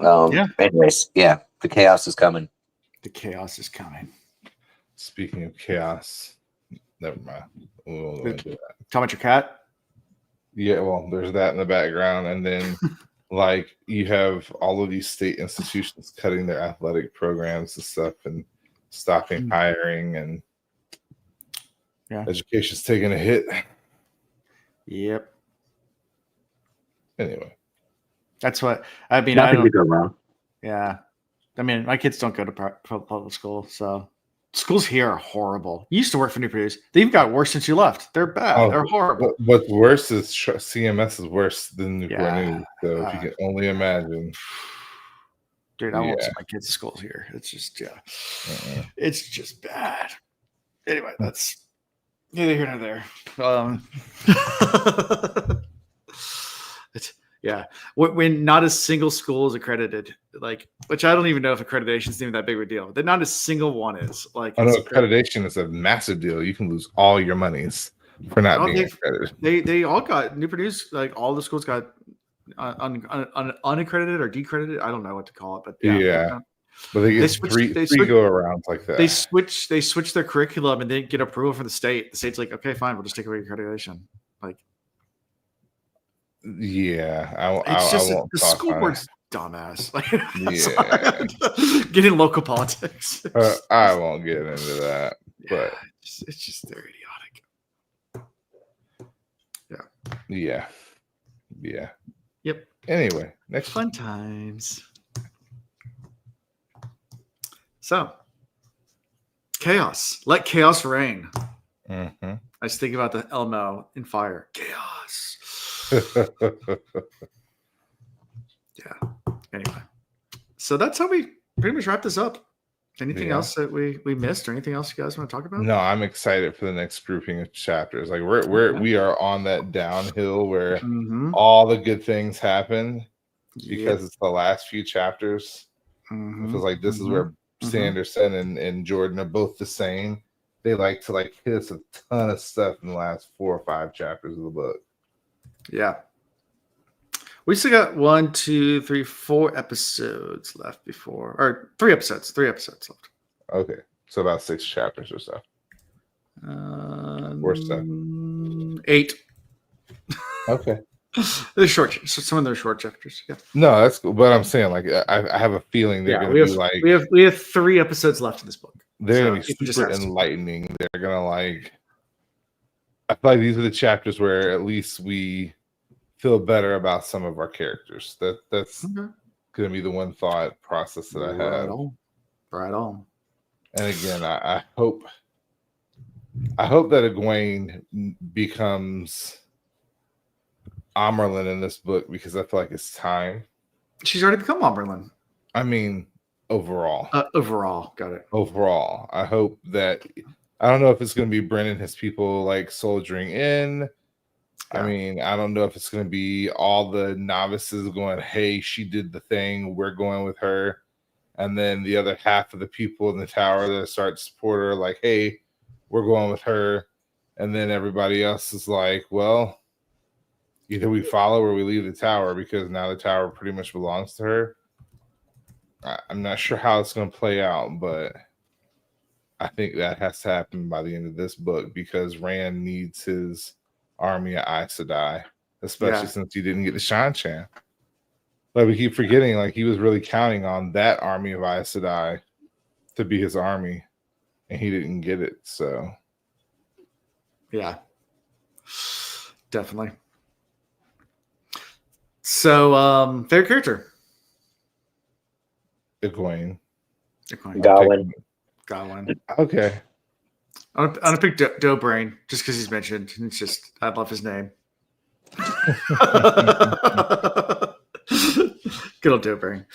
Anyways, the chaos is coming. The chaos is coming. Speaking of chaos, never mind. We'll do that. Talking about your cat? Yeah, well, there's that in the background. And then, like, you have all of these state institutions cutting their athletic programs and stuff and stopping hiring, and education's taking a hit. Yep. Anyway. That's what I mean. Nothing to go wrong. Yeah. I mean, my kids don't go to public school, so schools here are horrible. You used to work for New Produce. They've got worse since you left. They're bad. They're horrible. What's worse is CMS is worse than Newport News. So if you can only imagine. Dude, I won't send my kids to schools here. It's just, it's just bad. Anyway, that's neither here nor there. When not a single school is accredited, like, which I don't even know if accreditation is even that big of a deal. That not a single one is. Like, I know accreditation is a massive deal. You can lose all your monies for not being accredited. They all got New Produce. Like, all the schools got unaccredited or decredited. I don't know what to call it, but but they get three go arounds like that. They switch their curriculum and they get approval from the state. The state's like, okay, fine, we'll just take away your accreditation. Like. It's just won't the school board's dumbass. Getting local politics. I won't get into that, but it's just they're idiotic. Yeah. Yep. Anyway, next fun times. So, chaos. Let chaos reign. Mm-hmm. I was thinking about the Elmo in fire. Chaos. Anyway, so that's how we pretty much wrap this up. Anything else that we missed, or anything else you guys want to talk about? No, I'm excited for the next grouping of chapters. Like we are on that downhill where all the good things happen because it's the last few chapters. It feels like this is where Sanderson and Jordan are both the same. They like to hit us a ton of stuff in the last 4 or 5 chapters of the book. Yeah. We still got 1, 2, 3, 4 episodes left before, or 3 episodes. 3 episodes left. Okay, so about 6 chapters or so. Worse stuff. 8. Okay. They're short. Some of them are short chapters. Yeah. No, that's cool. But I'm saying, like, I have a feeling they're going to be like we have 3 episodes left in this book. They're going to be super enlightening. They're going to like. I feel like these are the chapters where at least we feel better about some of our characters. That's going to be the one thought process that I had. Right on. And again, I hope that Egwene becomes Amerlin in this book because I feel like it's time. She's already become Amerlin. I mean, overall. Got it. Overall, I hope that I don't know if it's going to be Brennan and his people like soldiering in. Yeah. I mean, I don't know if it's going to be all the novices going, "Hey, she did the thing. We're going with her," and then the other half of the people in the tower that start to support her, like, "Hey, we're going with her," and then everybody else is like, "Well, either we follow or we leave the tower because now the tower pretty much belongs to her." I'm not sure how it's going to play out, but I think that has to happen by the end of this book because Rand needs his army of Aes Sedai, especially since he didn't get the Shan-Chan. But we keep forgetting, like, he was really counting on that army of Aes Sedai to be his army, and he didn't get it. So, yeah, definitely. So, favorite character? Egwene. Gawain. Okay. I'm gonna pick Dobrain just because he's mentioned. It's just I love his name. Good old Dobrain.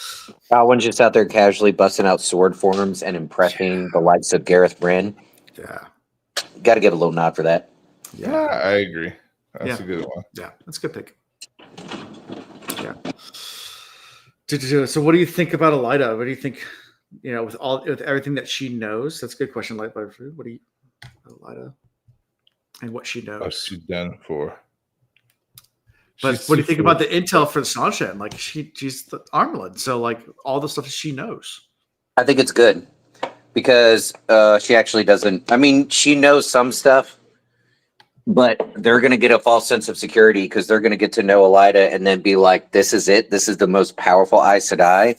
Gawain's just out there casually busting out sword forms and impressing the likes of Gareth Bryn. Yeah. Got to get a little nod for that. Yeah, I agree. That's a good one. Yeah, that's a good pick. Yeah. So what do you think about Elida? What do you think, with everything that she knows? That's a good question, Light Butter Food. What do you Elida and what she knows? What's she done for? But what do you think about the intel for the Shan-Chan? Like she's the Amerlin, so like all the stuff she knows. I think it's good because she actually doesn't. I mean, she knows some stuff, but they're going to get a false sense of security because they're going to get to know Elida and then be like, "This is it. This is the most powerful Aes Sedai.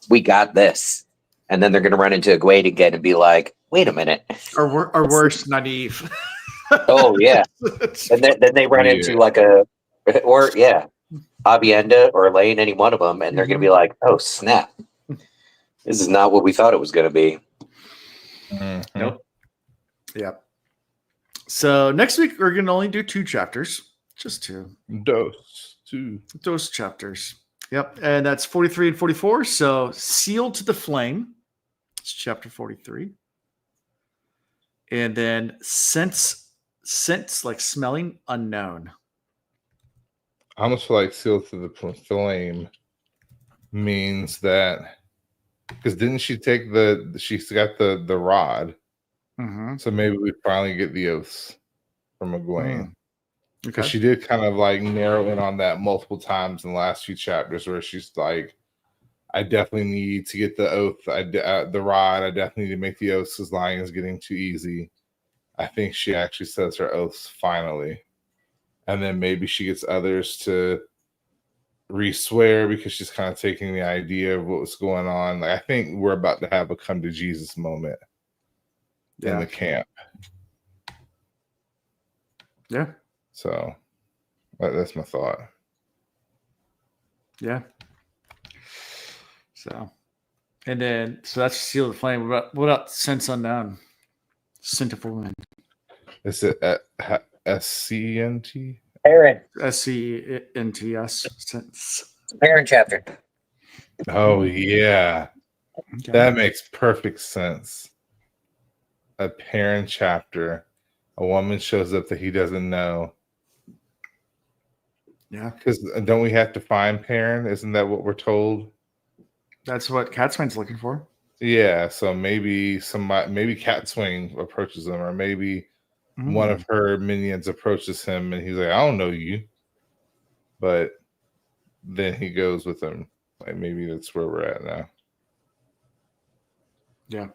We got this." And then they're going to run into Egwene again and be like, "Wait a minute." Or worse, naive. Oh yeah, and then they run into like Avienda or Elaine, any one of them, and they're going to be like, "Oh snap, this is not what we thought it was going to be." Mm-hmm. Nope. Yeah. So next week we're going to only do 2 chapters, just 2. Those chapters. Yep, and that's 43 and 44. So Sealed to the Flame, it's chapter 43, and then Sense like smelling unknown. I almost feel like Sealed to the Flame means that because didn't she take she's got the rod. Mm-hmm. So maybe we finally get the oaths from Egwene. Because Okay. she did kind of like narrow in on that multiple times in the last few chapters where she's like, I definitely need to get the oath, the rod. I definitely need to make the oaths because lying is getting too easy. I think she actually says her oaths finally. And then maybe she gets others to re-swear because she's kind of taking the idea of what was going on. Like, I think we're about to have a come to Jesus moment in the camp. Yeah. So that's my thought. Yeah. So, and then that's Seal of the Flame. What about Sense Unknown? Scent of Woman. Is it SCNT? Parent. SCNTS. Sense. Parent chapter. Oh yeah, Okay. that makes perfect sense. A parent chapter. A woman shows up that he doesn't know. Yeah. Because don't we have to find Perrin? Isn't that what we're told? That's what Catswain's looking for. Yeah, so maybe Catswain approaches him, or maybe one of her minions approaches him, and he's like, "I don't know you," but then he goes with him. Like maybe that's where we're at now. Yeah.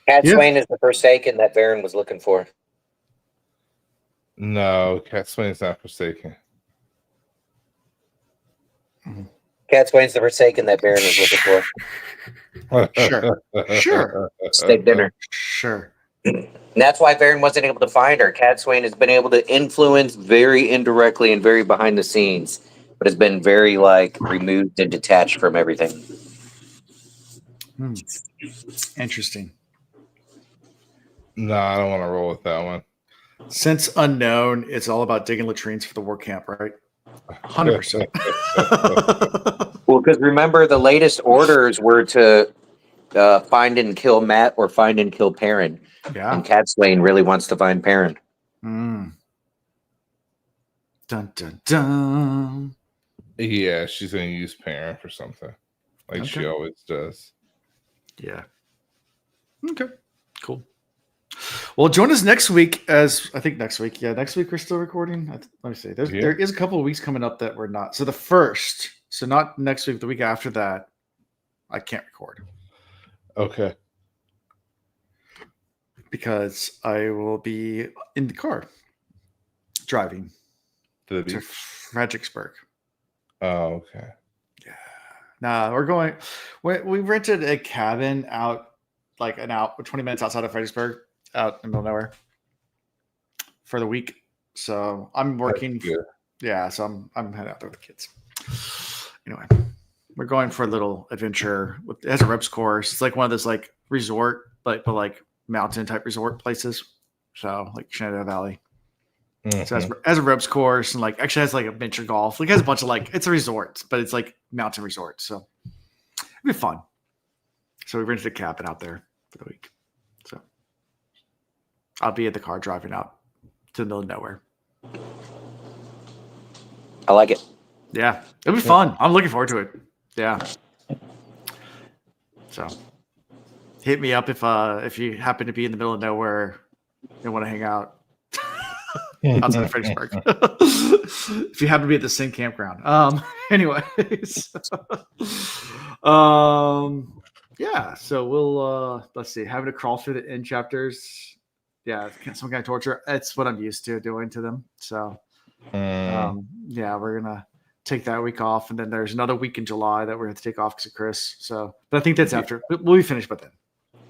Cat Swain is the Forsaken that Baron was looking for. No, Cat Swain's not Forsaken. Cat Swain's the Forsaken that Baron was looking for. Sure. Steak dinner. Sure. And that's why Baron wasn't able to find her. Cat Swain has been able to influence very indirectly and very behind the scenes, but has been very like removed and detached from everything. Interesting. No, I don't want to roll with that one. Since unknown, it's all about digging latrines for the war camp, right? 100%. Well, because remember, the latest orders were to find and kill Matt or find and kill Perrin. Yeah. And Cat Swain really wants to find Perrin. Dun, dun, dun. Yeah, she's going to use Perrin for something. Like she always does. Yeah. Okay. Cool. Well, join us next week next week. Yeah, next week we're still recording. Let me see. There is a couple of weeks coming up that we're not. So the first, so not next week, the week after that, I can't record. Okay. Because I will be in the car driving to Fredericksburg. Oh, okay. Yeah. Nah, we're going. We rented a cabin out like 20 minutes outside of Fredericksburg, out in the middle of nowhere, for the week. So I'm working. Yeah, so I'm heading out there with the kids. Anyway, we're going for a little adventure. It has a ropes course. It's like one of those like resort, but like mountain type resort places. So like Shenandoah Valley. So it has a ropes course and like actually has like a miniature golf. Like it has a bunch of like, it's a resort, but it's like mountain resort. So it'll be fun. So we rented a cabin out there for the week. So I'll be in the car driving out to the middle of nowhere. I like it. Yeah, it'll be fun. I'm looking forward to it. Yeah. So hit me up if you happen to be in the middle of nowhere and want to hang out outside of Fredericksburg. If you happen to be at the same campground. Anyways. Yeah, so we'll let's see, having to crawl through the end chapters. Yeah, some kind of torture. That's what I'm used to doing to them. So yeah, we're gonna take that week off, and then there's another week in July that we're going to take off because of Chris. So, but I think that's after. We'll be finished by then.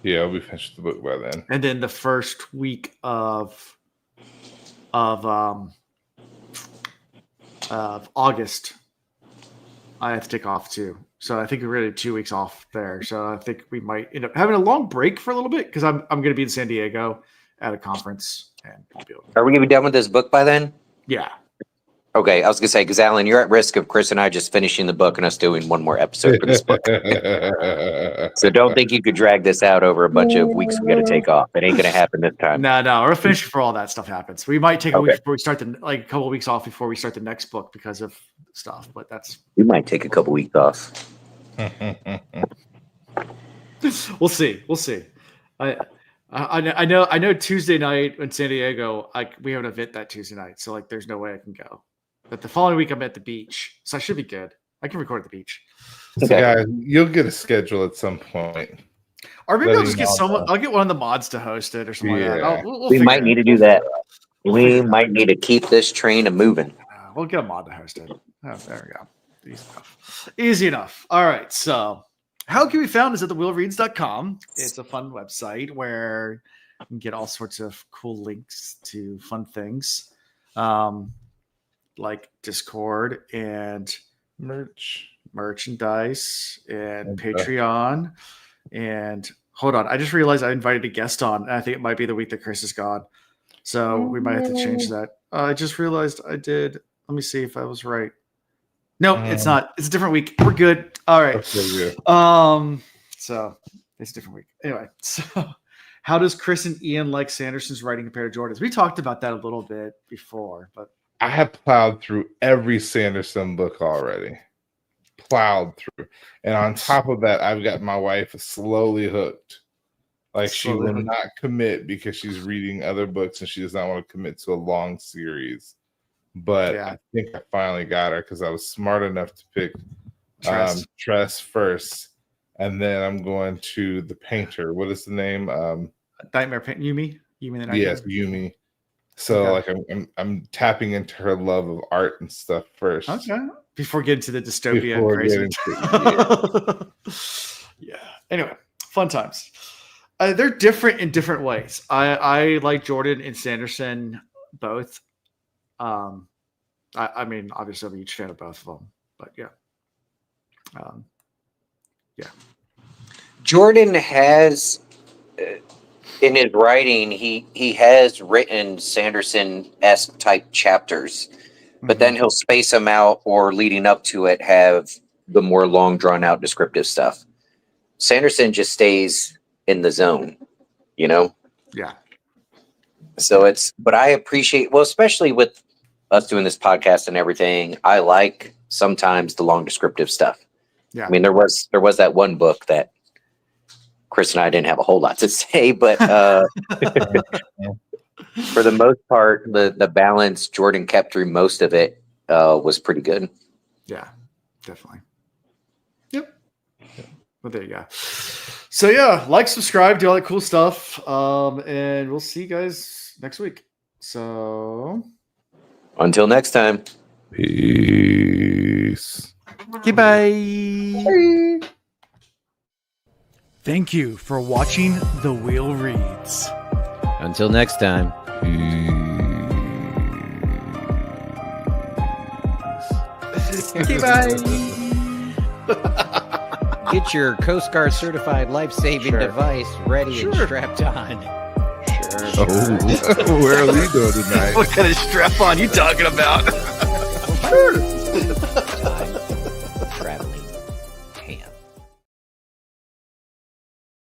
Yeah, we finished the book by then. And then the first week of August, I have to take off too. So I think we're really 2 weeks off there. So I think we might end up having a long break for a little bit because I'm going to be in San Diego at a conference. And are we going to be done with this book by then? Yeah. Okay, I was going to say, because Alan, you're at risk of Chris and I just finishing the book and us doing one more episode for this book. So don't think you could drag this out over a bunch of weeks we got to take off. It ain't going to happen this time. No, we're finished before all that stuff happens. We might take a week before we start a couple of weeks off before we start the next book because of stuff, but we might take a couple weeks off. We'll see. I know Tuesday night in San Diego, we have an event that Tuesday night, so like there's no way I can go. But the following week I'm at the beach, so I should be good. I can record at the beach. So yeah, you'll get a schedule at some point. Or maybe I'll just get someone. I'll get one of the mods to host it or something like that. We might need to do that. We might need to keep this train moving. We'll get a mod to host it. Oh, there we go. Easy enough. All right. So how can be found is at thewheelreads.com. It's a fun website where you can get all sorts of cool links to fun things. Like Discord and merchandise and Patreon. And hold on, I just realized I invited a guest on, and I think it might be the week that Chris is gone. So we might have to change that. I just realized I did. Let me see if I was right. No, it's not. It's a different week. We're good. All right. Okay, so it's a different week. Anyway, so how does Chris and Ian like Sanderson's writing compared to Jordan's? We talked about that a little bit before, but I have plowed through every Sanderson book already. Plowed through. And on top of that, I've got my wife slowly hooked. Like she will not commit because she's reading other books and she does not want to commit to a long series but I think I finally got her because I was smart enough to pick Tress first, and then I'm going to the painter. What is the name? Nightmare Paint Yumi. Yumi the Nightmare. Yes, Yumi. So like I'm tapping into her love of art and stuff first. Okay. Before getting to the dystopia and crazy. Yeah. Anyway, fun times. They're different in different ways. I like Jordan and Sanderson both. I mean, obviously, I'm a huge fan of both of them, but yeah. Jordan has, in his writing, he has written Sanderson-esque type chapters, but then he'll space them out or leading up to it have the more long drawn out descriptive stuff. Sanderson just stays in the zone, you know? Yeah. So but I appreciate, well, especially with us doing this podcast and everything, I like sometimes the long descriptive stuff. Yeah. I mean, there was that one book that Chris and I didn't have a whole lot to say, but for the most part, the balance Jordan kept through most of it was pretty good. Yeah, definitely. Yep. Well, there you go. So yeah, like, subscribe, do all that cool stuff, and we'll see you guys next week. So until next time, peace. Goodbye. Thank you for watching The Wheel Reads. Until next time. Goodbye. Get your Coast Guard certified life-saving device ready and strapped on. Where are we going tonight? What kind of strap on you talking about? Sure.